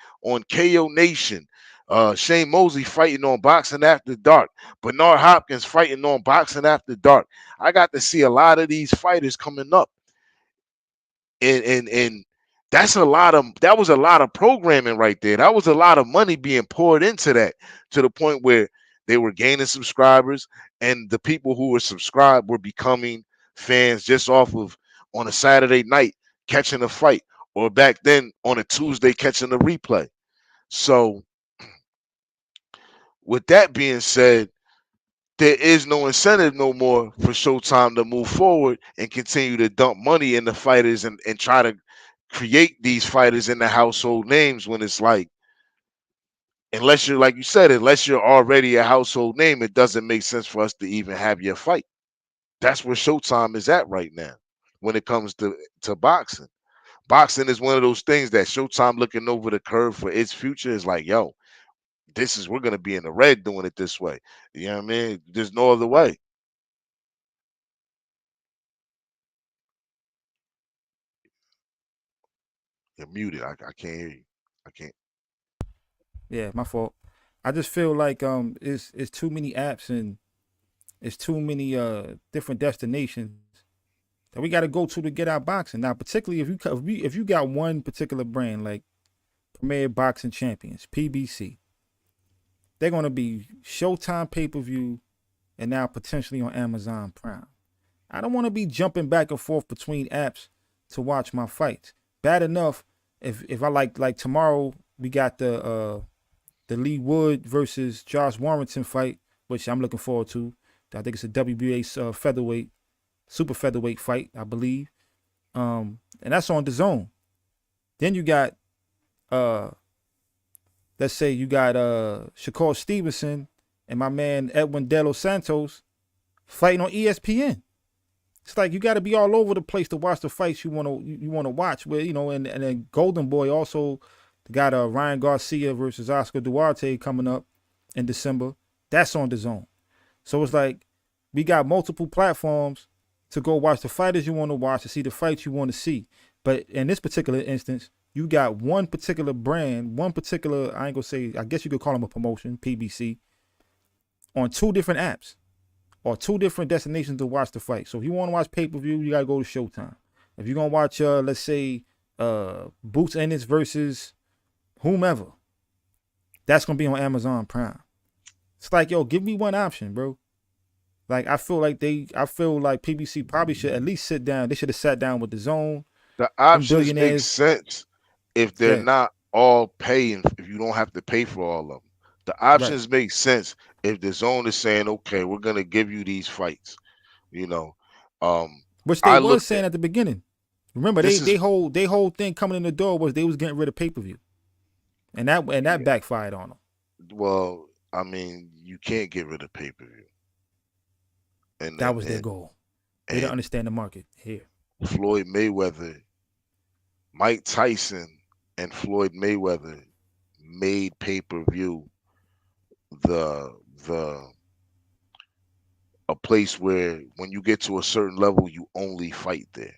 KO Nation. Shane Mosley fighting on Boxing After Dark. Bernard Hopkins fighting on Boxing After Dark. I got to see a lot of these fighters coming up, and that was a lot of programming right there. That was a lot of money being poured into that, to the point where they were gaining subscribers, and the people who were subscribed were becoming fans just off of, on a Saturday night, catching a fight, or back then on a Tuesday catching a replay. So with that being said, there is no incentive no more for Showtime to move forward and continue to dump money in the fighters, and try to create these fighters in the household names, when it's like, unless you're, like you said, unless you're already a household name, it doesn't make sense for us to even have your fight. That's where Showtime is at right now when it comes to boxing. Boxing is one of those things that Showtime, looking over the curve for its future, is like, yo, we're gonna be in the red doing it this way. You know what I mean? There's no other way. You're muted. I can't hear you. I can't. Yeah, my fault. I just feel like it's too many apps and it's too many different destinations that we got to go to get our boxing. Now, particularly if you got one particular brand like Premier Boxing Champions (PBC), they're gonna be Showtime pay-per-view and now potentially on Amazon Prime. I don't want to be jumping back and forth between apps to watch my fights. Bad enough if I like tomorrow we got the Lee Wood versus Josh Warrington fight, which I'm looking forward to. I think it's a WBA featherweight. super featherweight fight, I believe. And that's on DAZN. Then you got let's say you got Shakur Stevenson and my man Edwin De Los Santos fighting on ESPN. It's like you got to be all over the place to watch the fights you want to watch. Where and then Golden Boy also got Ryan Garcia versus Oscar Duarte coming up in December. That's on DAZN. So it's like we got multiple platforms to go watch the fighters you want to watch, to see the fights you want to see. But in this particular instance, you got one particular brand, one particular, I ain't gonna say, I guess you could call them a promotion, PBC, on 2 different apps or 2 different destinations to watch the fight. So if you want to watch pay-per-view, you gotta go to Showtime. If you're gonna watch, let's say, Boots Ennis versus whomever, that's gonna be on Amazon Prime. It's like, yo, give me one option, bro. Like I feel like PBC probably should at least sit down. They should have sat down with DAZN. The options make billionaires. sense if they're Yeah. not all paying, if you don't have to pay for all of them. The options make sense if the zone is saying, okay, we're gonna give you these fights, Which they was saying at the beginning. Remember, they whole thing coming in the door was they was getting rid of pay-per-view. And that backfired on them. Well, I mean, you can't get rid of pay-per-view. And that was their goal. They don't understand the market here. Floyd Mayweather, Mike Tyson, and Floyd Mayweather made pay-per-view a place where when you get to a certain level, you only fight there.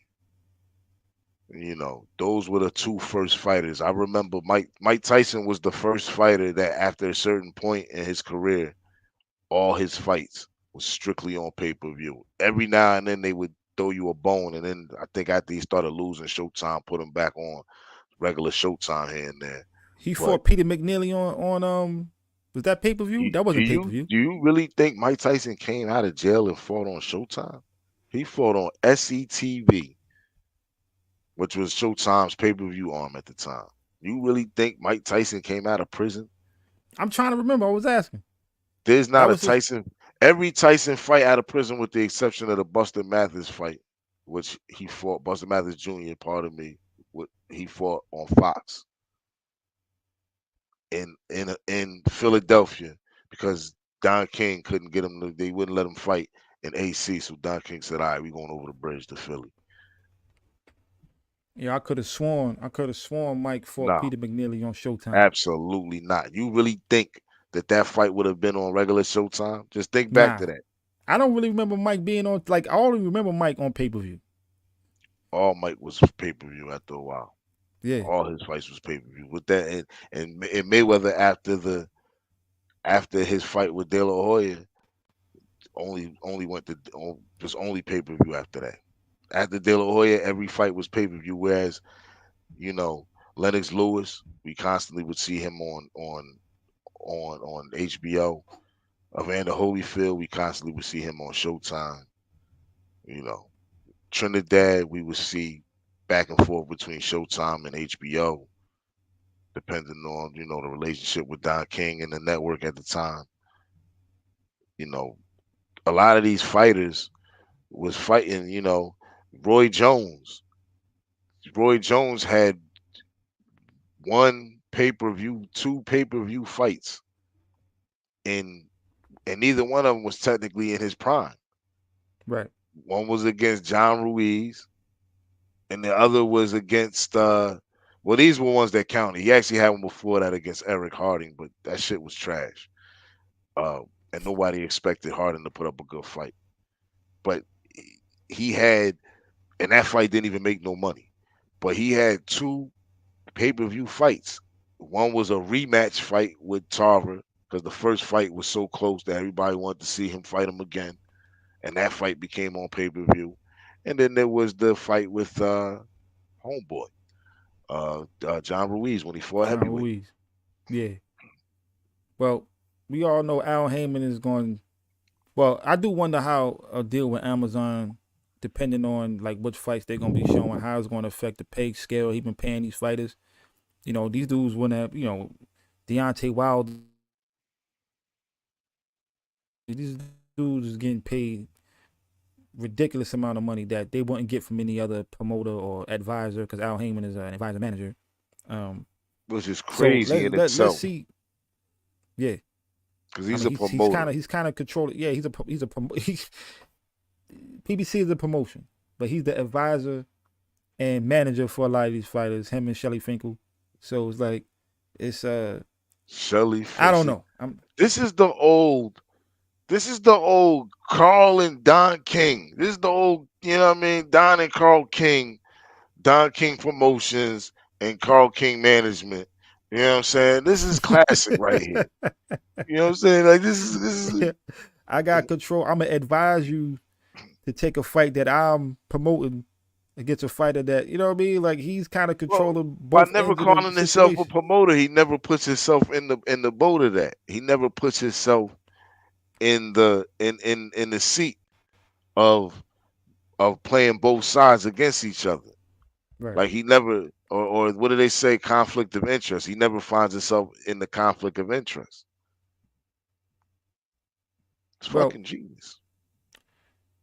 Those were the 2 first fighters. I remember Mike Tyson was the first fighter that after a certain point in his career, all his fights was strictly on pay-per-view. Every now and then they would throw you a bone, and then I think after he started losing, Showtime put him back on regular Showtime here and there. He fought Peter McNeely on was that pay-per-view? That wasn't pay-per-view. Do you really think Mike Tyson came out of jail and fought on Showtime? He fought on SETV, which was Showtime's pay-per-view arm at the time. You really think Mike Tyson came out of prison? I'm trying to remember. I was asking. There's not a Tyson. Every Tyson fight out of prison, with the exception of the Buster Mathis fight, which he fought, Buster Mathis Jr., pardon me, he fought on Fox in Philadelphia because Don King couldn't get him. They wouldn't let him fight in AC, so Don King said, "All right, we're going over the bridge to Philly." Yeah, I could have sworn Mike fought Peter McNeely on Showtime. Absolutely not. You really think that fight would have been on regular Showtime? Just think back to that. I don't really remember Mike being on, I only remember Mike on pay-per-view. All Mike was pay-per-view after a while. Yeah. All his fights was pay-per-view. With that and Mayweather after his fight with De La Hoya, only went to just only pay-per-view after that. After De La Hoya, every fight was pay-per-view, whereas, Lennox Lewis, we constantly would see him on HBO. Evander Holyfield, we constantly would see him on Showtime. Trinidad, we would see back and forth between Showtime and HBO, depending on, the relationship with Don King and the network at the time. A lot of these fighters was fighting, Roy Jones. Roy Jones had 1 pay-per-view, 2 pay-per-view fights, and neither one of them was technically in his prime. Right. One was against John Ruiz, and the other was against these were ones that counted. He actually had one before that against Eric Harding, but that shit was trash. And nobody expected Harding to put up a good fight. But he had, and that fight didn't even make no money. But he had 2 pay-per-view fights. One was a rematch fight with Tarver, because the first fight was so close that everybody wanted to see him fight him again. And that fight became on pay-per-view. And then there was the fight with homeboy, John Ruiz, when he fought heavyweight. Ruiz. Yeah. Well, we all know Al Heyman is going. Well, I do wonder how a deal with Amazon, depending on which fights they're gonna be showing, how it's gonna affect the pay scale. He's been paying these fighters. These dudes wouldn't have. Deontay Wilder. These dudes is getting paid ridiculous amount of money that they wouldn't get from any other promoter or advisor because Al Heyman is an advisor manager. Which is So crazy in let's itself. see. Yeah, Because I he's mean, a promoter. he's kind of controlling. Yeah, PBC is a promotion, but he's the advisor and manager for a lot of these fighters. Him and Shelly Finkel. So it's like it's Shelly. I don't know. This is the old Carl and Don King. This is the old, you know what I mean? Don and Carl King, Don King Promotions and Carl King Management. You know what I'm saying? This is classic right here. You know what I'm saying? Like this is I got control. I'm gonna advise you to take a fight that I'm promoting against a fighter that, you know what I mean? Like he's kind of controlling by both never ends of calling the himself a situation. promoter, he never puts himself in the boat of that. He never puts himself in the seat of playing both sides against each other. Right. Like he never, or what do they say? Conflict of interest. He never finds himself in the conflict of interest. It's Well, fucking genius.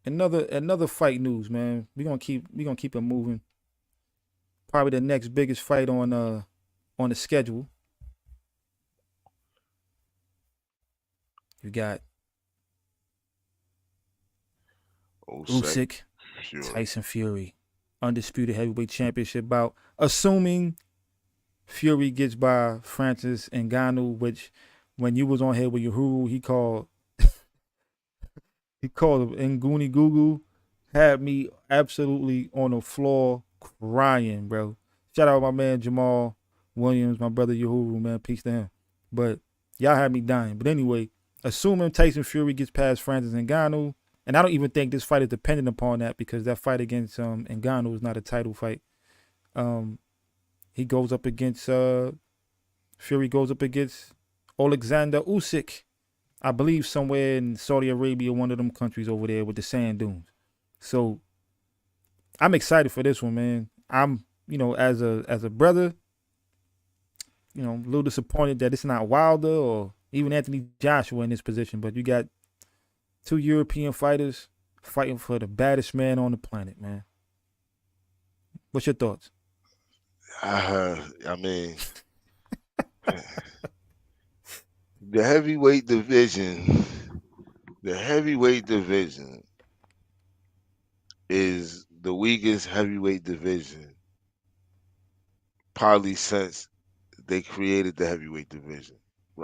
another fight news, man. We're gonna keep it moving. Probably the next biggest fight on the schedule. You got Usyk, Tyson Fury, undisputed heavyweight championship bout. Assuming Fury gets by Francis Ngannou, which when you was on here with Uhuru, he called him Ngooni Goo, had me absolutely on the floor crying, bro. Shout out my man Jermall Williams, my brother Uhuru, man. Peace to him. But y'all had me dying. But anyway, assuming Tyson Fury gets past Francis Ngannou, and I don't even think this fight is dependent upon that because that fight against Ngannou is not a title fight. He goes up against Fury goes up against Alexander Usyk, I believe somewhere in Saudi Arabia, one of them countries over there with the sand dunes. So I'm excited for this one, man. I'm, as a brother, a little disappointed that it's not Wilder or even Anthony Joshua in this position, but you got two European fighters fighting for the baddest man on the planet, man. What's your thoughts? I mean, the heavyweight division is the weakest heavyweight division probably since they created the heavyweight division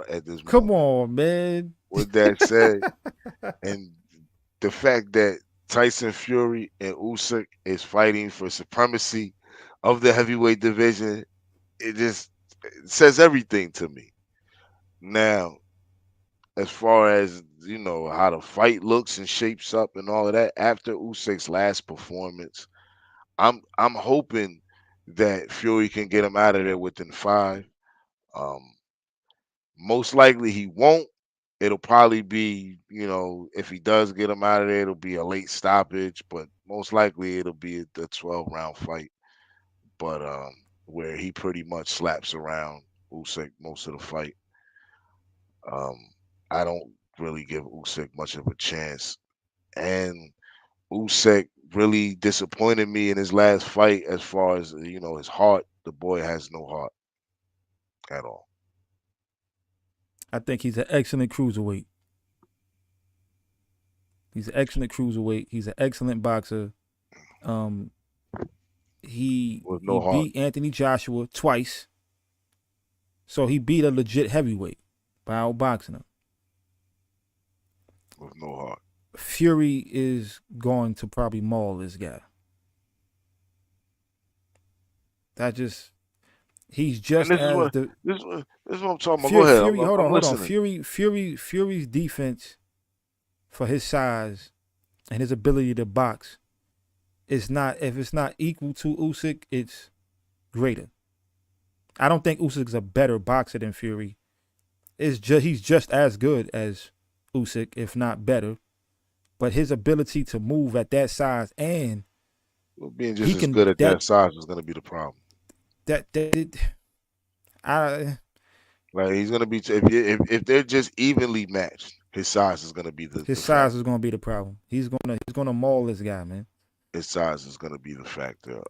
at this moment. Come on, man. With that said, and the fact that Tyson Fury and Usyk is fighting for supremacy of the heavyweight division, it says everything to me. Now, as far as how the fight looks and shapes up and all of that after Usyk's last performance, I'm hoping that Fury can get him out of there within 5. Most likely he won't. It'll probably be, if he does get him out of there, it'll be a late stoppage, but most likely it'll be the 12-round fight. But where he pretty much slaps around Usyk most of the fight. I don't really give Usyk much of a chance. And Usyk really disappointed me in his last fight as far as, his heart. The boy has no heart at all. I think he's an excellent cruiserweight. He's an excellent cruiserweight. He's an excellent boxer. He beat Anthony Joshua twice. So he beat a legit heavyweight by outboxing him. With no heart. Fury is going to probably maul this guy. He's just this as is the. This is what I'm talking about. Fury, Go ahead. Fury, hold on. Listening. Fury's defense for his size and his ability to box is not. If it's not equal to Usyk, it's greater. I don't think Usyk's a better boxer than Fury. He's just as good as Usyk, if not better. But his ability to move at that size and being just as good at that size is going to be the problem. Like he's going to be if they're just evenly matched. His size is gonna be His the size is factor. gonna be the problem. He's gonna maul this guy, man. His size is gonna be the factor.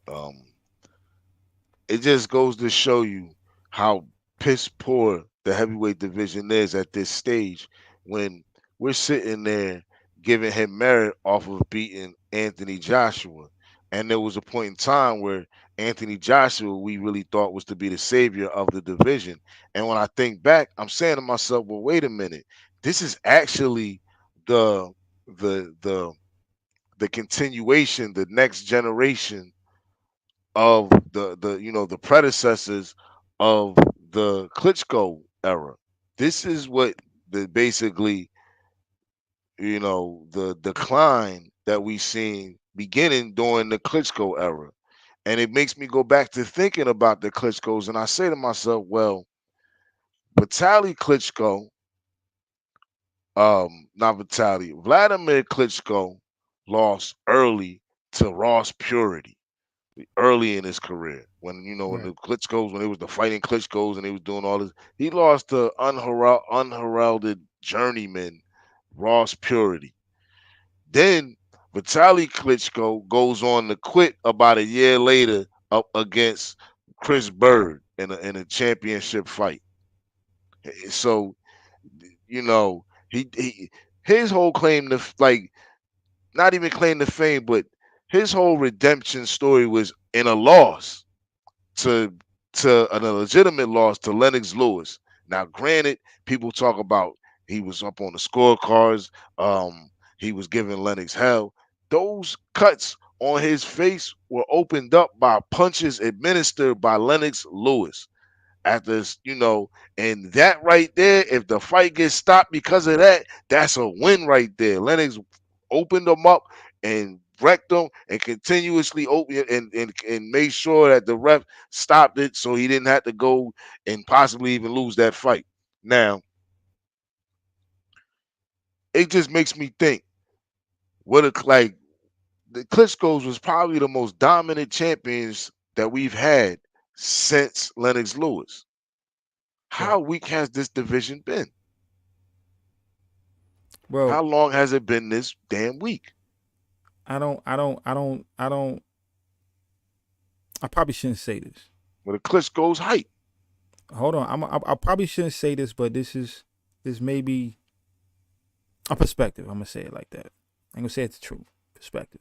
It just goes to show you how piss poor the heavyweight division is at this stage when we're sitting there giving him merit off of beating Anthony Joshua. And there was a point in time where Anthony Joshua we really thought was to be the savior of the division. And when I think back, I'm saying to myself, well, wait a minute. This is actually the the the the continuation, the next generation of the predecessors of the Klitschko era. This is what the basically the decline that we seen beginning during the Klitschko era, and it makes me go back to thinking about the Klitschko's, and I say to myself, well, Vitaly Klitschko, not Vitaly, Vladimir Klitschko lost early to Ross Purity early in his career. When Right. the Klitschko's, when it was the fighting Klitschko's and he was doing all this, he lost to unheralded journeyman Ross Purity. Then Vitaly Klitschko goes on to quit about a year later up against Chris Bird in a championship fight. So he his whole claim to like not even claim to fame, but his whole redemption story was in a loss to a legitimate loss to Lennox Lewis. Now, granted, people talk about he was up on the scorecards, he was giving Lennox hell. Those cuts on his face were opened up by punches administered by Lennox Lewis. After and that right there, if the fight gets stopped because of that, that's a win right there. Lennox opened them up and wrecked them and continuously open and made sure that the ref stopped it so he didn't have to go and possibly even lose that fight. Now, it just makes me think what a like the Klitschko's was probably the most dominant champions that we've had since Lennox Lewis. Right. How weak has this division been? Well, How long has it been this damn weak? I probably shouldn't say this. With a Klitschko's height. Hold on. I probably shouldn't say this, but this may be a perspective. I'm gonna say it like that. I'm gonna say it's true perspective.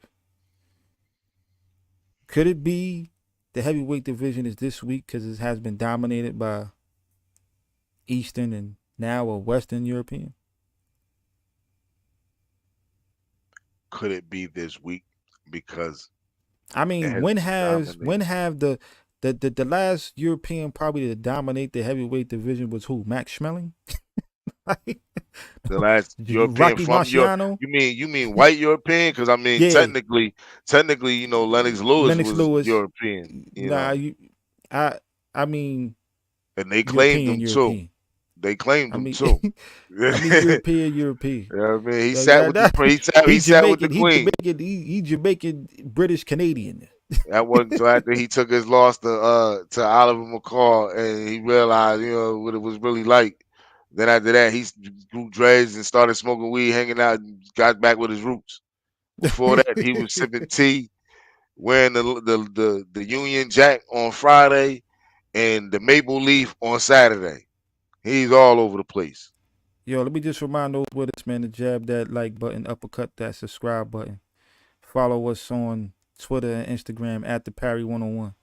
Could it be the heavyweight division is this week because it has been dominated by Eastern and now a Western European? Could it be this week? Because I it mean, has been when dominated. have the last European probably to dominate the heavyweight division was who? Max Schmeling? Like, The last European Rocky from Europe. Marciano? You mean white European? Because I mean Yeah, technically, Lennox Lewis Lennox was Lewis. European, Nah, I I mean and they claimed European, him too. European. They claimed I him mean, too. I mean You European, European. know what I mean? He Like sat that, with the that he he sat with the Jamaican, queen. he Jamaican, British Canadian. That wasn't until after he took his loss to Oliver McCall and he realized, what it was really like. Then after that, he grew dreads and started smoking weed, hanging out, and got back with his roots. Before that, he was sipping tea, wearing the Union Jack on Friday and the Maple Leaf on Saturday. He's all over the place. Yo, let me just remind those with us, man, to jab that like button, uppercut that subscribe button. Follow us on Twitter and Instagram at the Parry 101.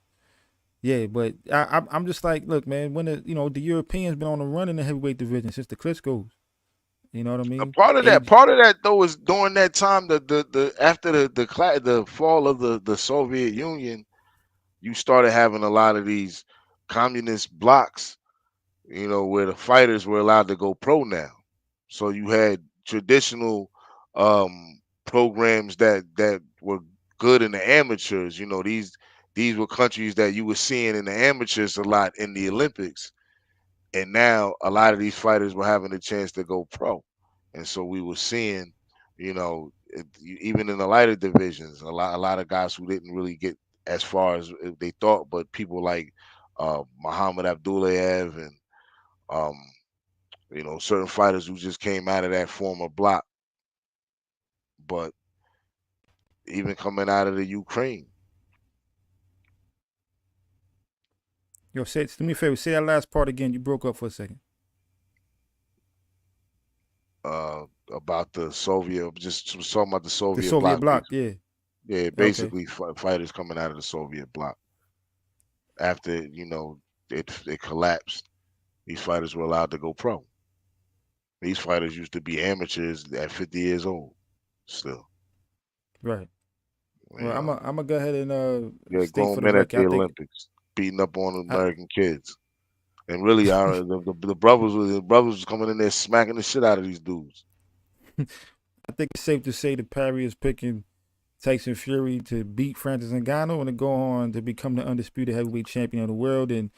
Yeah, but I'm just like, look, man, when the Europeans been on the run in the heavyweight division since the Klitschko's. You know what I A mean? Age. part of that though was during that time the after the fall of the Soviet Union, you started having a lot of these communist blocks, where the fighters were allowed to go pro now. So you had traditional programs that were good in the amateurs. These were countries that you were seeing in the amateurs a lot in the Olympics, and now a lot of these fighters were having a chance to go pro, and so we were seeing, even in the lighter divisions, a lot of guys who didn't really get as far as they thought, but people like Muhammad Abdullayev and um, You know, certain fighters who just came out of that former block, but even coming out of the Ukraine, Yo, do me a favor. Say that last part again. You broke up for a second. about the Soviet, just was talking about the The Soviet Soviet bloc. bloc, yeah. Yeah, Okay. basically fighters coming out of the Soviet bloc after it collapsed. These fighters were allowed to go pro. These fighters used to be amateurs at 50 years old. Still, Right. you Well, I'm know, gonna go ahead and they're state for grown the men at record. the I think Olympics, beating up on I, American kids. And really, the brothers was coming in there smacking the shit out of these dudes. I think it's safe to say that Parry is picking Tyson Fury to beat Francis Ngannou and to go on to become the undisputed heavyweight champion of the world. And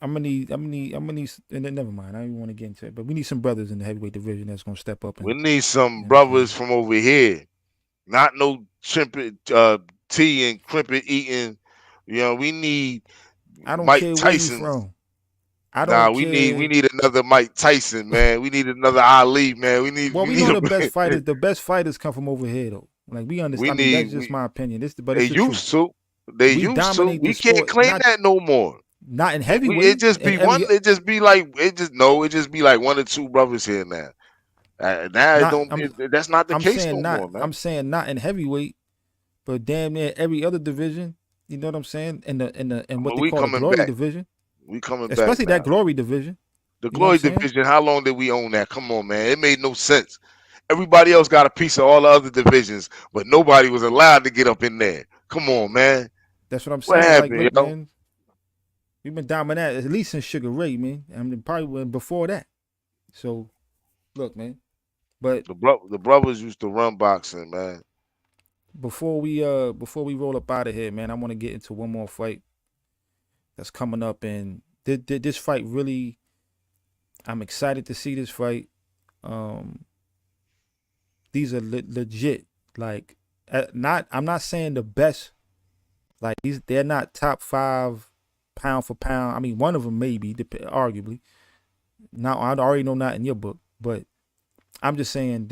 I'm gonna need, and then never mind. I don't even want to get into it, but we need some brothers in the heavyweight division that's gonna step up We and, need some you know what I'm brothers saying? from over here, not no tea and crimpet eating. We need I don't Mike care where you Tyson. from. I Nah, don't we care. need another Mike Tyson, man. We need another Ali, man. Well, We we need know a the best fighters come from over here though. Like we we understand. I mean, need that's just my opinion. But they it's the truth. used to. They We used to. dominate the We can't sport, claim that no more. not in It heavyweight just and be one. every It just be like it just be like one or two brothers here now. Now it not. don't. That's not the case no more, man. I'm saying not in heavyweight, but damn near every other division. You know what I'm saying? In what But they we call the coming glory back. division, We coming back especially that now. glory division. The You know what I'm Glory saying? division. How long did we own that? Come on, man. It made no sense. Everybody else got a piece of all the other divisions, but nobody was allowed to get up in there. Come on, man. That's what I'm What saying. Like, happened, look, yo? man, we've been dominant at least since Sugar Ray, man. I mean, probably before that. So, look, man. But The brothers used to run boxing, man. before we roll up out of here, man, I want to get into one more fight that's coming up, and this fight really, I'm excited to see this fight. Um, these are legit, like, I'm not saying the best, like they're not top 5 pound for pound. I mean, one of them maybe, arguably. Now I already know not in your book, but I'm just saying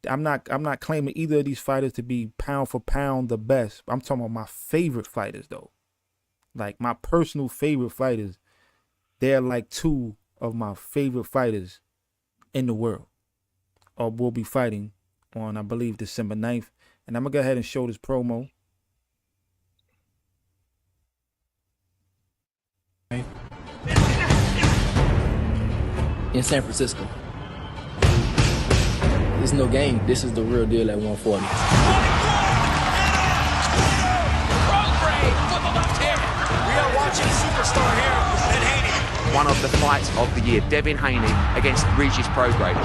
I'm not claiming either of these fighters to be pound for pound the best. I'm talking about my favorite fighters though. Like my personal favorite fighters. They're like 2 of my favorite fighters in the world. Or will be fighting on, I believe, December 9th. And I'm gonna go ahead and show this promo. In San Francisco. It's no game. This is the real deal at 140. We are watching superstar here in Haney. One of the fights of the year, Devin Haney against Regis Prograde.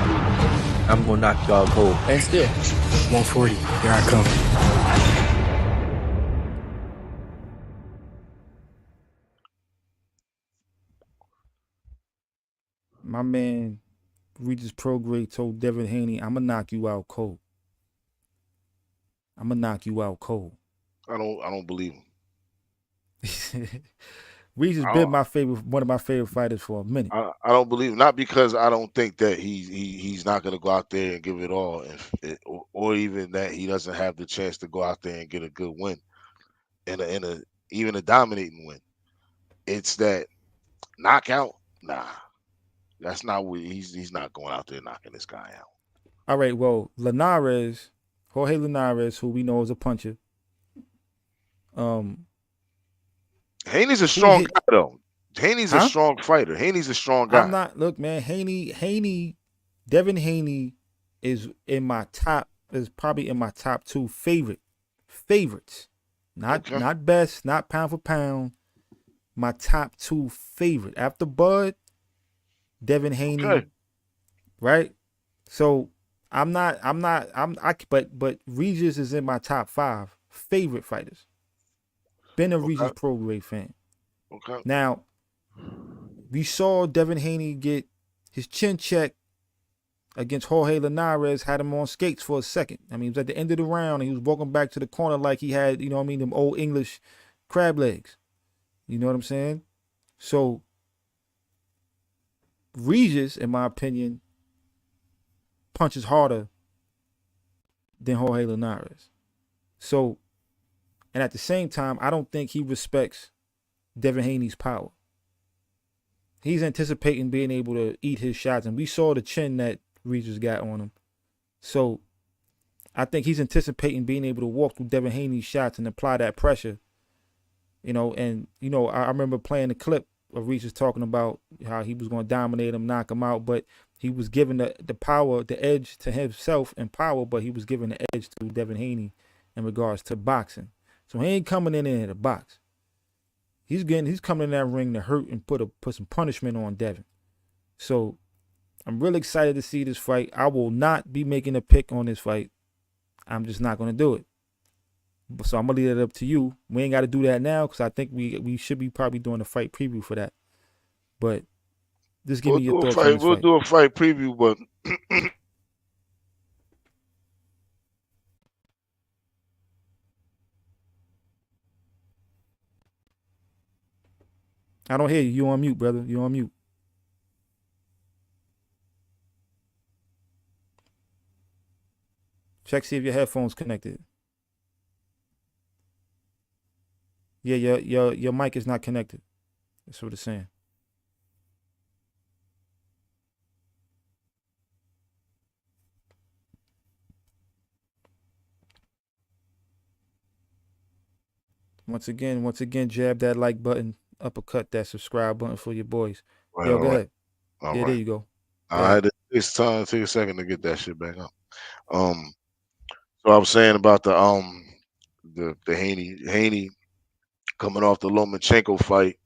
I'm gonna knock y'all cold. And still, 140. Here I come. My man Regis Prograde told Devin Haney, I'm gonna knock you out cold. I'm gonna knock you out cold. I don't believe him. Regis been one of my favorite fighters for a minute. I don't believe him. Not because I don't think that he's not going to go out there and give it all, or even that he doesn't have the chance to go out there and get a good win, and even a dominating win. It's that knockout. Nah, that's not what he's not going out there knocking this guy out. All right, well, Jorge Linares, who we know is a puncher. Haney's a strong guy though. Haney's a strong fighter. Haney's a strong guy. I'm not. Look, man, Devin Haney is probably in my top 2 favorites. Not best, not pound for pound. My top 2 favorite after Bud, Devin Haney. Okay. Right. So but Regis is in my top 5 favorite fighters. Been a Regis Prograde fan. Okay. Now, we saw Devin Haney get his chin checked against Jorge Linares, had him on skates for a second. I mean, it was at the end of the round, and he was walking back to the corner like he had, you know what I mean, them old English crab legs. You know what I'm saying? So, Regis, in my opinion, punches harder than Jorge Linares. So, and at the same time, I don't think he respects Devin Haney's power. He's anticipating being able to eat his shots, and we saw the chin that Regis got on him. So, I think he's anticipating being able to walk through Devin Haney's shots and apply that pressure. And I remember playing the clip of Regis talking about how he was going to dominate him, knock him out, but he was giving the power, the edge to himself in power, but he was giving the edge to Devin Haney in regards to boxing. So he ain't coming in there to box. He's coming in that ring to hurt and put some punishment on Devin. So I'm really excited to see this fight. I will not be making a pick on this fight. I'm just not going to do it. So I'm going to leave it up to you. We ain't got to do that now because I think we should be probably doing a fight preview for that. But just give me your thoughts on this We'll fight. do a fight preview, but I don't hear you. You on mute, brother. You on mute. Check, see if your headphones connected. Yeah, your mic is not connected. That's what it's saying. Once again, jab that like button, uppercut that subscribe button for your boys. right, Yo, all go right. ahead. All Yeah, right. there you go. All right. It's time to take a second to get that shit back up. So I was saying about the Haney coming off the Lomachenko fight.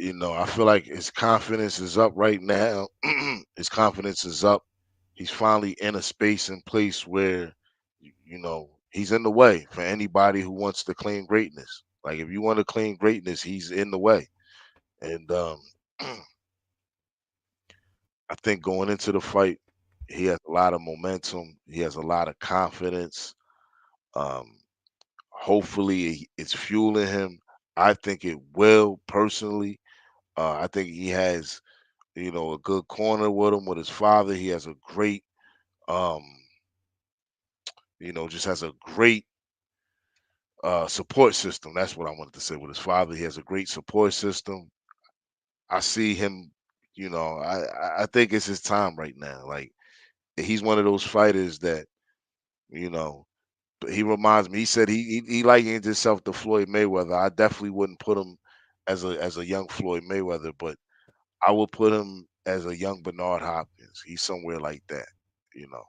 I feel like his confidence is up right now. His confidence is up. He's finally in a space and place where, he's in the way for anybody who wants to claim greatness. Like if you want to claim greatness, he's in the way. And I think going into the fight, he has a lot of momentum. He has a lot of confidence. Um, Hopefully, it's fueling him. I think it will personally. I think he has, a good corner with him with his father. He has a great, um, just has a great support system. That's what I wanted to say with his father. He has a great support system. I see him. I think it's his time right now. Like he's one of those fighters that, but he reminds me. He said he likens himself to Floyd Mayweather. I definitely wouldn't put him as a young Floyd Mayweather, but I would put him as a young Bernard Hopkins. He's somewhere like that, you know.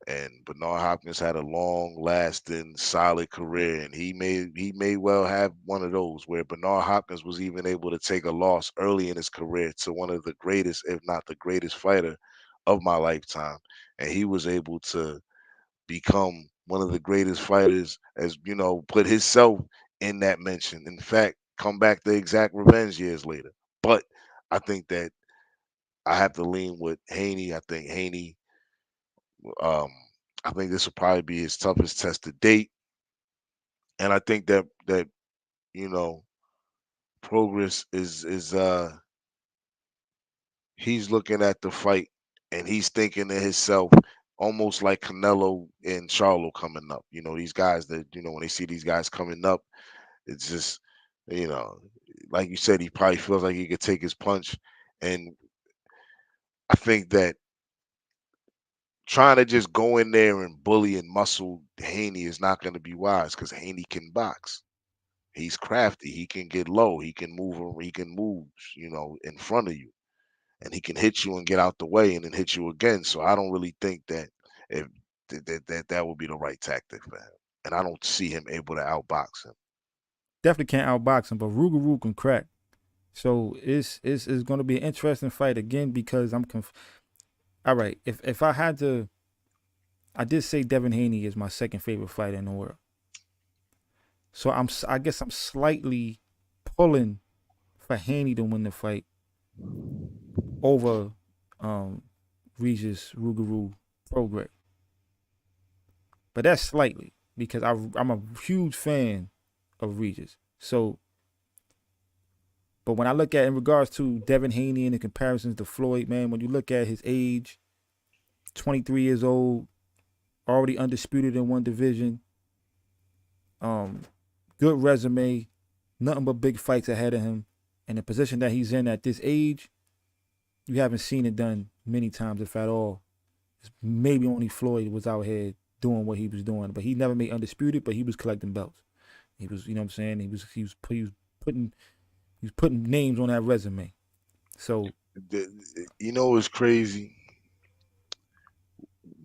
And Bernard Hopkins had a long-lasting, solid career, and he may well have one of those where Bernard Hopkins was even able to take a loss early in his career to one of the greatest, if not the greatest fighter of my lifetime, and he was able to become one of the greatest fighters, as put himself in that mention. In fact, come back the exact revenge years later. But I think that I have to lean with Haney. I think Haney. Um, I think this will probably be his toughest test to date, and I think that you know Progress is he's looking at the fight and he's thinking to himself almost like Canelo and Charlo coming up. These guys that when they see these guys coming up, it's just you know like you said, he probably feels like he could take his punch, and I think that trying to just go in there and bully and muscle Haney is not going to be wise because Haney can box. He's crafty. He can get low. He can move. He can move. In front of you, and he can hit you and get out the way, and then hit you again. So I don't really think that if that would be the right tactic for him, and I don't see him able to outbox him. Definitely can't outbox him, but Rougarou can crack. So it's going to be an interesting fight again because all right, if I had to, I did say Devin Haney is my second favorite fighter in the world. So I guess I'm slightly pulling for Haney to win the fight over Regis Rougarou Prograis. But that's slightly because I'm a huge fan of Regis. So But when I look at in regards to Devin Haney and the comparisons to Floyd, man, when you look at his age, 23 years old, already undisputed in one division, good resume, nothing but big fights ahead of him, and the position that he's in at this age, you haven't seen it done many times, if at all. Maybe only Floyd was out here doing what he was doing, but he never made undisputed, but he was collecting belts. He was, you know what I'm saying? He was putting names on that resume. So, you know what's crazy?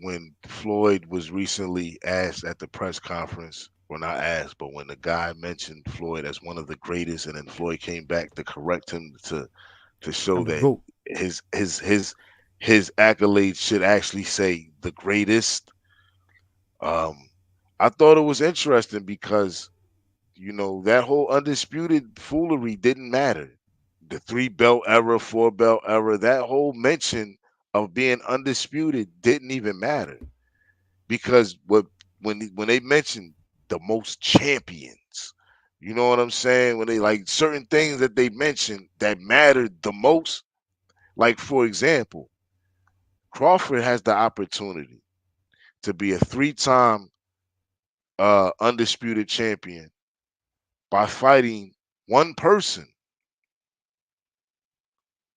When Floyd was recently asked at the press conference, well, not asked, but when the guy mentioned Floyd as one of the greatest, and then Floyd came back to correct him to show I'm the that GOAT. his accolades should actually say the greatest. I thought it was interesting because that whole undisputed foolery didn't matter. The 3-belt era, 4-belt era, that whole mention of being undisputed didn't even matter because when they mentioned the most champions, you know what I'm saying? When they like certain things that they mentioned that mattered the most, like for example, Crawford has the opportunity to be a 3-time undisputed champion by fighting one person.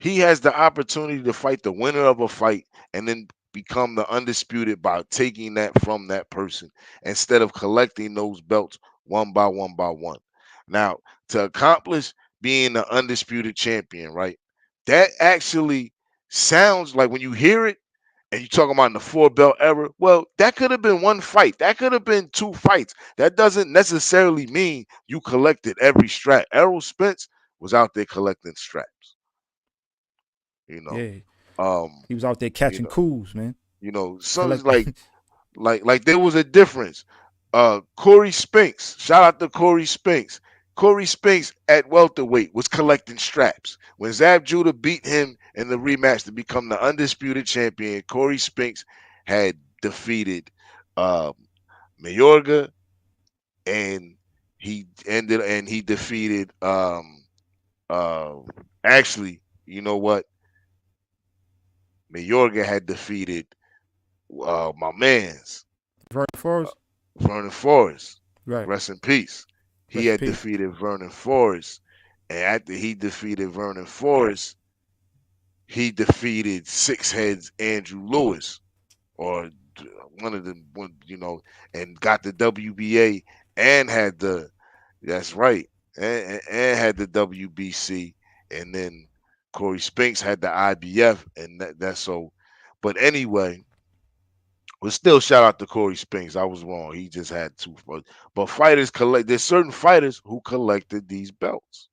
He has the opportunity to fight the winner of a fight and then become the undisputed by taking that from that person instead of collecting those belts one by one by one. Now, to accomplish being the undisputed champion, right? That actually sounds like when you hear it and you talking about in the 4-belt era, well, that could have been one fight. That could have been 2 fights. That doesn't necessarily mean you collected every strap. Errol Spence was out there collecting straps. Yeah, Um, he was out there you catching know, coups, man. something's Collect. like there was a difference. Corey Spinks, shout out to Corey Spinks. Corey Spinks at welterweight was collecting straps. When Zab Judah beat him in the rematch to become the undisputed champion, Corey Spinks had defeated Mayorga, and he defeated uh actually, you know what? Mayorga had defeated my man's Vernon uh, Forrest. Vernon Forrest. Right. Rest in peace. He Rest in had peace. defeated Vernon Forrest, and after he defeated Vernon Forrest, he defeated Six Heads Andrew Lewis, or one of them, and got the WBA and had the that's right, and had the WBC, and then Corey Spinks had the IBF, and that's so. But anyway, but still, shout out to Corey Spinks. I was wrong. He just had 2. But fighters collect. There's certain fighters who collected these belts,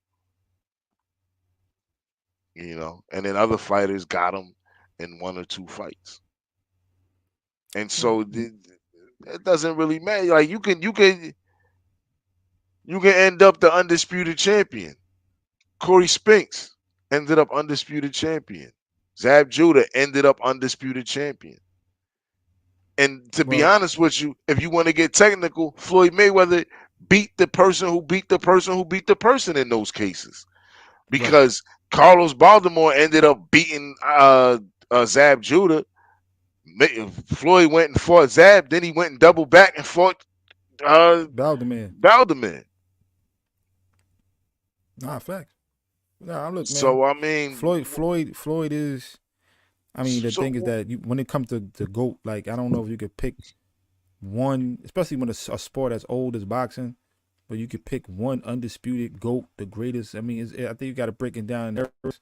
and then other fighters got them in 1 or 2 fights. And so it doesn't really matter. Like you can end up the undisputed champion. Corey Spinks ended up undisputed champion. Zab Judah ended up undisputed champion. And to be Well, honest with you, if you want to get technical, Floyd Mayweather beat the person who beat the person who beat the person in those cases. right. Because Carlos Baltimore ended up beating Zab Judah. Floyd went and fought Zab, then he went and doubled back and fought Balderman. Balderman. Nah, facts. Nah, look, man. So I mean, Floyd is. I mean, the thing is so that when it comes to GOAT, like I don't know if you could pick one, especially when a sport as old as boxing, but you could pick one undisputed GOAT, the greatest. I mean, I think you got to break it down in eras.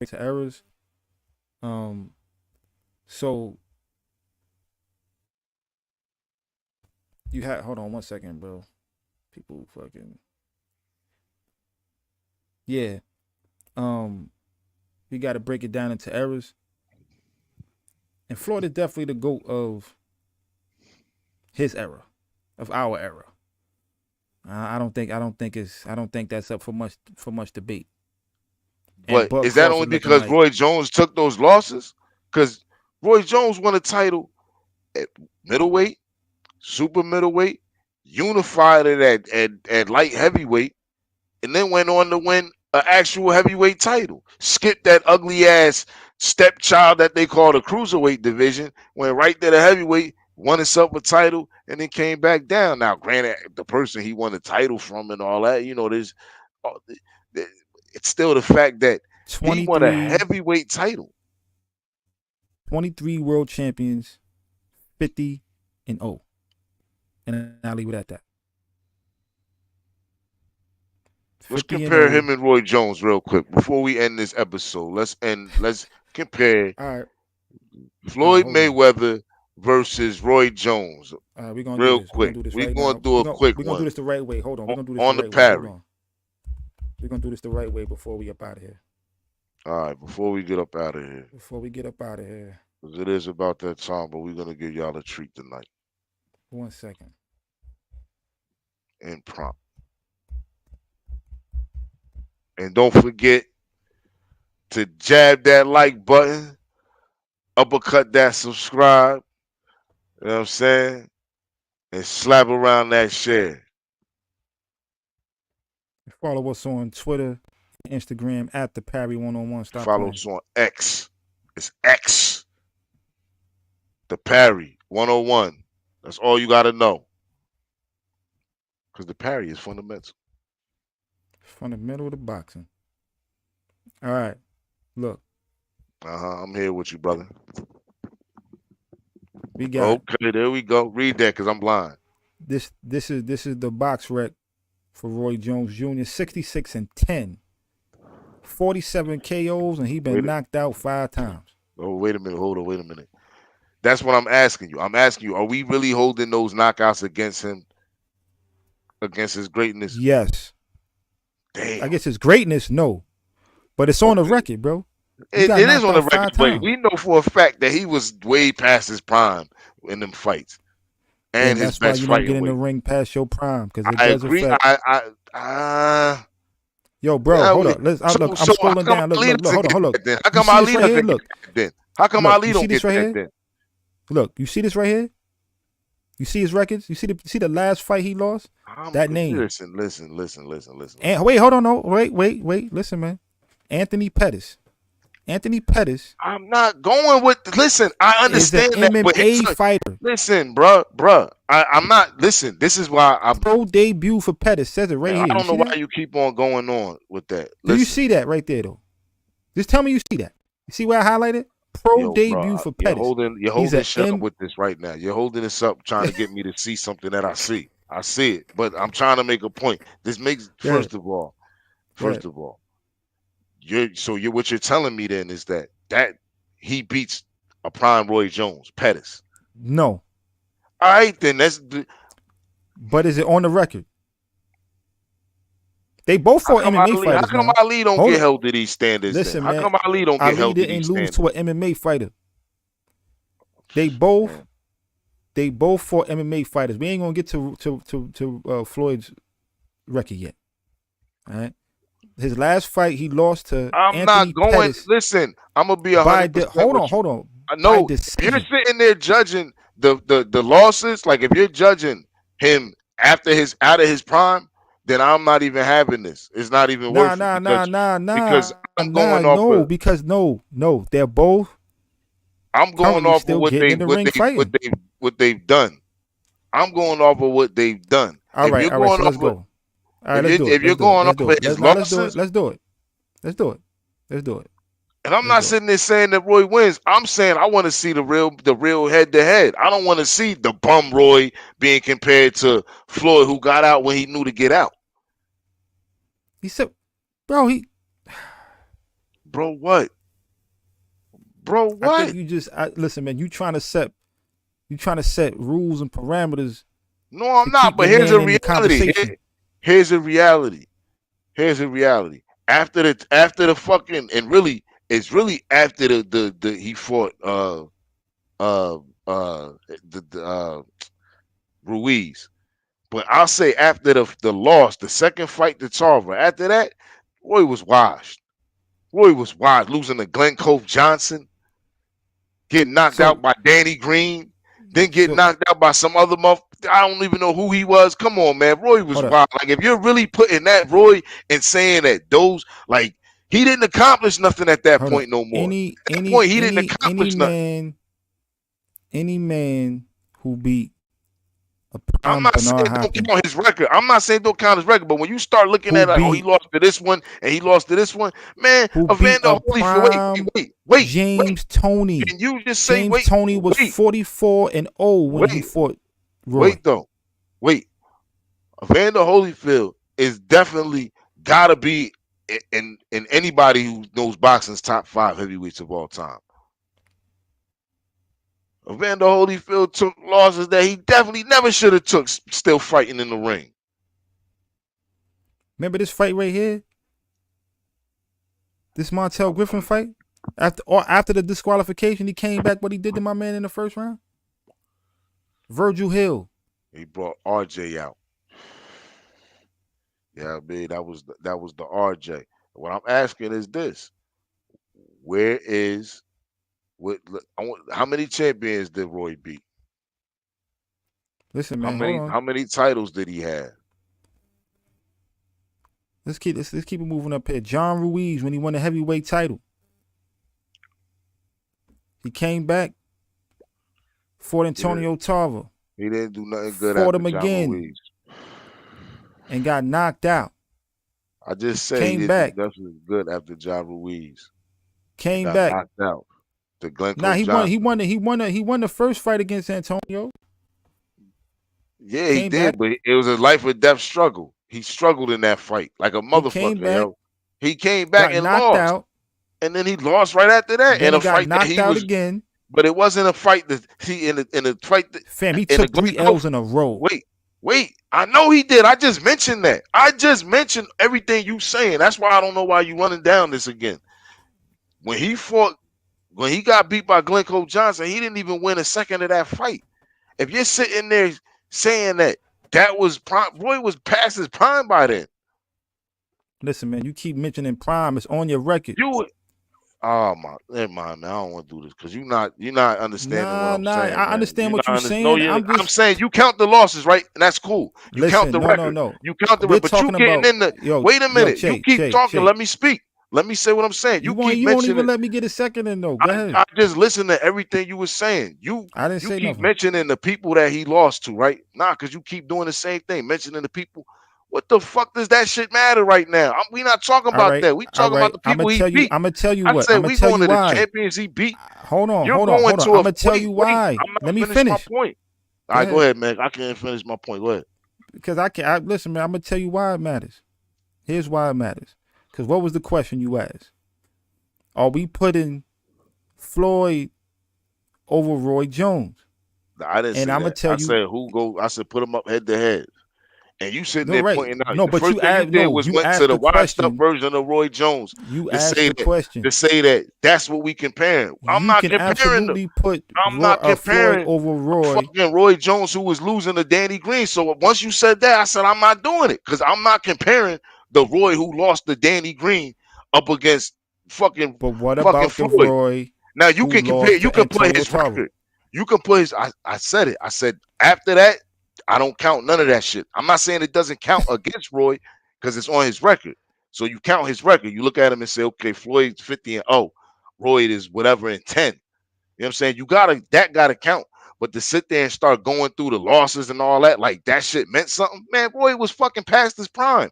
To eras. So you had. Hold on 1 second, bro. People fucking. Yeah. We got to break it down into eras. And Floyd is definitely the GOAT of his era, of our era. I don't think that's up for much debate. And but Bud is that Crawford only looking because like Roy Jones took those losses? Because Roy Jones won a title at middleweight, super middleweight, unified it at light heavyweight, and then went on to win an actual heavyweight title. Skipped that ugly ass stepchild that they call the cruiserweight division, went right to the heavyweight, won himself a title, and then came back down. Now, granted, the person he won the title from and all that, there's it's still the fact that he won a 23 heavyweight title. 23 world champions, 50-0. And I'll leave it at that. Let's 50 and compare 0. him and Roy Jones real quick before we end this episode. Let's compare All right. Floyd hold on. Mayweather versus Roy Jones. We're gonna Real do this. quick. We're We're gonna gonna do this do right a now. quick We're gonna one. do this the right way. Hold on. We're gonna do this On the the right way. Hold Parry. on. We're gonna do this the right way before we up out of here. All right, before we get up out of here, Before we get up out of here. because it is about that time, but we're gonna give y'all a treat tonight. 1 second. Impromptu. And don't forget to jab that like button, uppercut that subscribe, you know what I'm saying? And slap around that share. Follow us on Twitter, Instagram at the Parry 101. Stop Follow playing. us on X. It's X. The Parry 101. That's all you gotta know. Because the Parry is fundamental. Fundamental to boxing. All right. Look, I'm here with you, brother. we got Okay, there we go. Read that because I'm blind. this is the box rec for Roy Jones Jr. 66-10. 47 KOs, and he been knocked out 5 times. Oh, wait a minute. Hold on. Wait a minute. That's what I'm asking you. I'm asking you, are we really holding those knockouts against him? Against his greatness? Yes. Damn. I guess his greatness, no. But it's on the record, bro. It is on the record, but we know for a fact that he was way past his prime in them fights. And his that's why best you don't fighting get in the weight. ring past your prime, because it I does agree. affect. Yo, bro, yeah, hold up. I'm scrolling down. Look, hold up. How come Ali right doesn't get that then? How come Ali don't get that then? Look, you see this right here? You see his records? You see the last fight he lost? That name. Listen. And wait, hold on, no, wait. Listen, man. Anthony Pettis. I'm not going with. Listen, I understand is an that, MMA but it's fighter. Listen, bruh. I'm not. Listen, this is why I'm. Pro debut for Pettis says it right here. I don't know why that? you keep on going on with that. Do you see that right there though? Just tell me you see that. You see where I highlighted? Pro debut for Pettis. You're holding shit up with this right now. You're holding this up, trying to get me to see something that I see. I see it, but I'm trying to make a point. This makes first of all, what you're telling me then is that he beats a prime Roy Jones, Pettis. No. All right, then But is it on the record? They both fought MMA fighters. How come Ali don't get held to these standards? Listen, how man, come Ali don't get held to these didn't lose standards? to an MMA fighter. They both fought MMA fighters. We ain't gonna get to Floyd's record yet. All right. His last fight, he lost to I'm Anthony not going. Pettis. Listen, I'm gonna be 100%. Hold on. No, if you're sitting there judging the losses, like if you're judging him out of his prime, then I'm not even having this. It's not even worth it. Because I'm going off. Because they're both. I'm going off of what they've done. I'm going off of what they've done. All right, so let's go. All right, if you're going off of his losses, let's do it. And I'm not sitting there saying that Roy wins. I'm saying I want to see the real head to head. I don't want to see the bum Roy being compared to Floyd, who got out when he knew to get out. He said, bro, what? Bro, what? I think you just listen, man. You trying to set rules and parameters. No, I'm not. But here's a reality. Here's a reality. After the fucking, and really, it's really after the he fought Ruiz. But I'll say after the loss, the second fight to Tarver, after that, Roy was washed. Losing to Glenn Cove Johnson, getting knocked out by Danny Green, then getting knocked out out by some other month. I don't even know who he was. Come on, man. Roy was Hold up. wild. Like, if you're really putting that Roy and saying that those, like, he didn't accomplish nothing at that Hold point up. no more. Any At that point, he didn't any accomplish nothing. man who beat a I'm prime not saying Bernard don't Hopkins, count his record. I'm not saying don't count his record, but when you start looking who at like, oh, he beat lost to this one and he lost to this one, man, who beat Evander a Holyfield. prime Wait. James Tony. Can you just say James Tony was 44-0 when he fought Roy. Wait. Evander Holyfield is definitely gotta be in anybody who knows boxing's top 5 heavyweights of all time. Evander Holyfield took losses that he definitely never should have took, still fighting in the ring. Remember this fight right here? This Montel Griffin fight? After the disqualification, he came back. What he did to my man in the first round? Virgil Hill. He brought RJ out. Yeah, man, that was the RJ. What I'm asking is this: how many champions did Roy beat? Listen, man, hold on. How many titles did he have? Let's keep it moving up here. John Ruiz, when he won the heavyweight title, he came back, fought Antonio Tarver. He didn't do nothing good. Fought after him John again Ruiz. and got knocked out. I just said Came he didn't back. do nothing good after John Ruiz. Came Got back. knocked out. To Glencoe Nah, he Johnson. won the first fight against Antonio. Yeah, he Came did, back. but it was a life or death struggle. He struggled in that fight like a motherfucker, back, yo. He came back Got and knocked lost. out. And then he lost right after that. Then in he a got fight that knocked he out was again. But it wasn't a fight that he in a fight that Fam, he in took the 3 Glencoe. L's in a row. Wait. I know he did. I just mentioned that. I just mentioned everything you saying. That's why I don't know why you running down this again. When he got beat by Glencoe Johnson, he didn't even win a second of that fight. If you're sitting there saying that was prime, Roy was past his prime by then. Listen, man, you keep mentioning prime. It's on your record. Oh my, never mind, man. I don't want to do this because you're not understanding what I'm saying. I understand what you're saying. I'm saying you count the losses, right? And that's cool. You count the record. No. You count the record, but you getting in the. Wait a minute. You keep talking. Let me speak. Let me say what I'm saying. You won't even let me get a second in though. Go ahead. I just listened to everything you were saying. I didn't say keep nothing. mentioning the people that he lost to, right? Nah, because you keep doing the same thing, mentioning the people. What the fuck does that shit matter right now? We not talking about that. We talking about the people he beat. I'm gonna tell you I what. said I'm gonna we tell going you to why. the champions he beat. Hold on. I'm going gonna tell you why. Let me finish. My point. All right, go ahead, man. I can't finish my point. Go ahead. Because listen, man. I'm gonna tell you why it matters. Here's why it matters. Because what was the question you asked? Are we putting Floyd over Roy Jones? I didn't say that. I'm gonna tell you. I said who go. I said put them up head to head. And you sitting there pointing out. No, the but first you thing asked. you did No, was you went asked to the the question. washed up version of Roy Jones. You asked the question. To say that that's what we comparing. I'm you not can comparing. Absolutely put I'm not comparing Floyd over Roy. Fucking Roy Jones, who was losing to Danny Green. So once you said that, I said I'm not doing it because I'm not comparing the Roy who lost to Danny Green up against fucking. But what fucking about Floyd. the Roy? Now you can compare. You can put his record. You can put his. I said it. I said after that, I don't count none of that shit. I'm not saying it doesn't count against Roy because it's on his record. So you count his record. You look at him and say, okay, Floyd's 50-0. Roy is whatever in 10. You know what I'm saying? That gotta count. But to sit there and start going through the losses and all that, like that shit meant something. Man, Roy was fucking past his prime.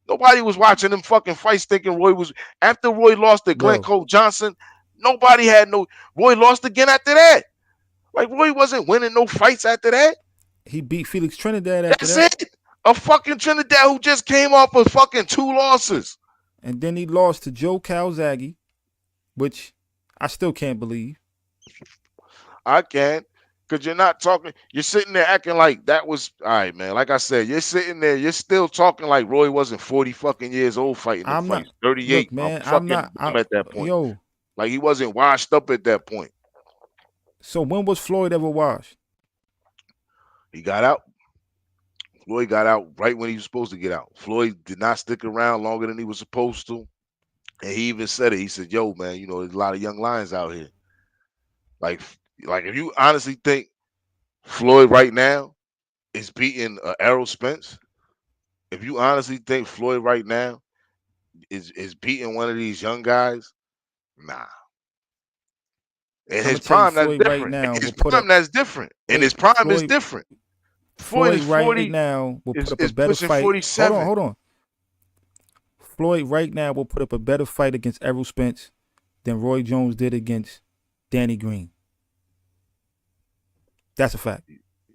Nobody was watching them fucking fights thinking Roy was. After Roy lost to Glencoe Johnson, nobody had no. Roy lost again after that. Like Roy wasn't winning no fights after that. He beat Felix Trinidad after that. That's it. A fucking Trinidad who just came off of fucking 2 losses. And then he lost to Joe Calzaghe, which I still can't believe. I can. Because you're not talking. You're sitting there acting like that was. All right, man. Like I said, you're sitting there. You're still talking like Roy wasn't 40 fucking years old fighting the fights. 38. Look, man, I'm at that point. Yo. Like he wasn't washed up at that point. So when was Floyd ever washed? He got out. Floyd got out right when he was supposed to get out. Floyd did not stick around longer than he was supposed to. And he even said it. He said, yo, man, there's a lot of young lions out here. Like if you honestly think Floyd right now is beating Errol Spence, if you honestly think Floyd right now is beating one of these young guys, nah. In I'm his gonna tell you, prime, that's Floyd right different. now In his will put up. prime, that's different. In Wait, his prime, is Floyd. different. Floyd Floyd is right 40. now will put up a Is better pushing fight. 47. Hold on. Floyd right now will put up a better fight against Errol Spence than Roy Jones did against Danny Green. That's a fact.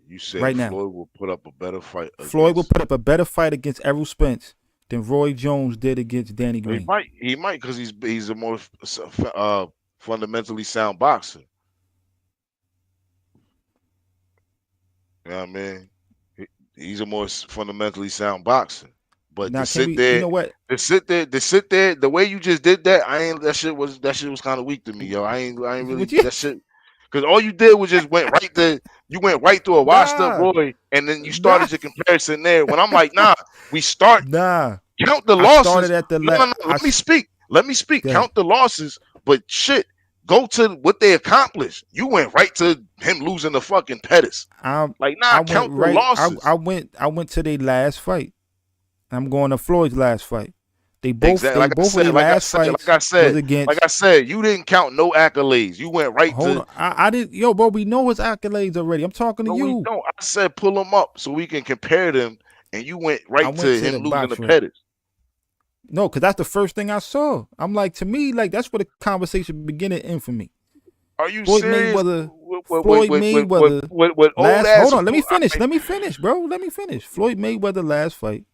You said right Floyd now, will put up a better fight. Floyd will put up a better fight against Errol Spence than Roy Jones did against Danny Green. He might, because he's a more fundamentally sound boxer. You know what I mean? He's a more fundamentally sound boxer. But Now, to sit there, you know what? to sit there, the way you just did that, that shit was kind of weak to me, yo. I ain't really that shit. Because all you did was just went right through a washed up Roy, and then you started your comparison there. When I'm like, nah, we start. Count the losses. Started at the no. Let me speak. Count the losses, but shit, go to what they accomplished. You went right to him losing the fucking Pettis. Count the losses. I went to their last fight. I'm going to Floyd's last fight. They both like I said, you didn't count no accolades. You went right Hold to. on. I didn't. Yo, bro, we know his accolades already. I'm talking to you. No, I said pull them up so we can compare them, and you went right to him losing the Pettis. No, because that's the first thing I saw. I'm like, to me, like, that's where the conversation began to end for me. Are you Floyd serious? Floyd Mayweather. Hold on, let me finish, bro. Let me finish. Floyd Mayweather last fight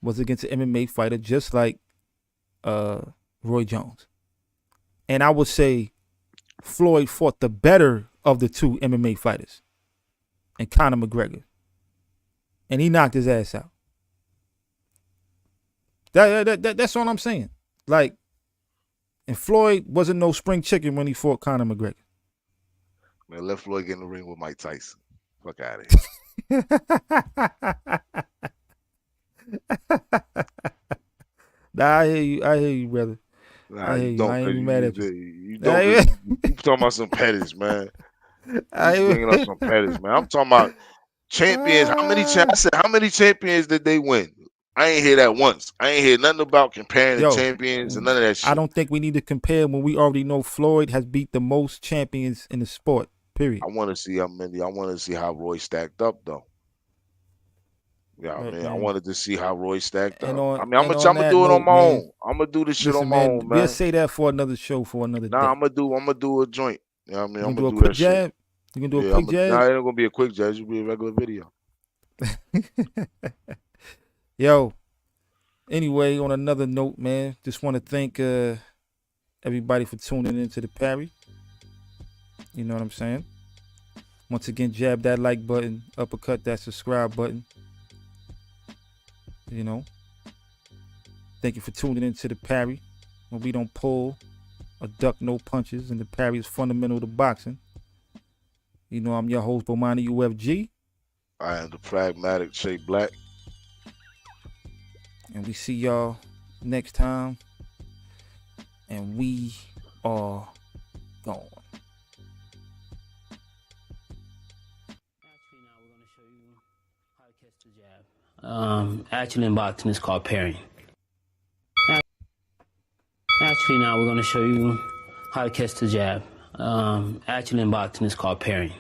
was against an MMA fighter just like Roy Jones. And I would say Floyd fought the better of the two MMA fighters and Conor McGregor. And he knocked his ass out. That's all I'm saying. Like, and Floyd wasn't no spring chicken when he fought Conor McGregor. Man, let Floyd get in the ring with Mike Tyson. Fuck out of here. Nah, I hear you, brother. Nah, I hear you. I ain't even mad at you. You talking about some Pettis, man. You bringing up some Pettis, man. I'm talking about champions. How many champions did they win? I ain't hear that once. I ain't hear nothing about comparing the champions and none of that shit. I don't think we need to compare when we already know Floyd has beat the most champions in the sport. Period. I want to see how many. I want to see how Roy stacked up, though. Yeah, man. I wanted to see how Roy stacked up. I'm gonna do it on my own. I'm gonna do this shit on my own, man. We'll say that for another show, for another day. I'm gonna do a joint. You know what I mean? I'm gonna do a quick jab. You can do a quick jab. Nah, it ain't gonna be a quick jab. It'll be a regular video. Yo. Anyway, on another note, man, just want to thank everybody for tuning into the Parry. You know what I'm saying? Once again, jab that like button, uppercut that subscribe button. You know, thank you for tuning into the Parry. When we don't pull or duck no punches, and the Parry is fundamental to boxing. You know, I'm your host, Bomani UFG. I am the pragmatic Shay Black. And we see y'all next time. And we are gone. Actually, in boxing, it's called Parry. Actually, now we're going to show you how to catch the jab. Actually, in boxing, it's called Parry.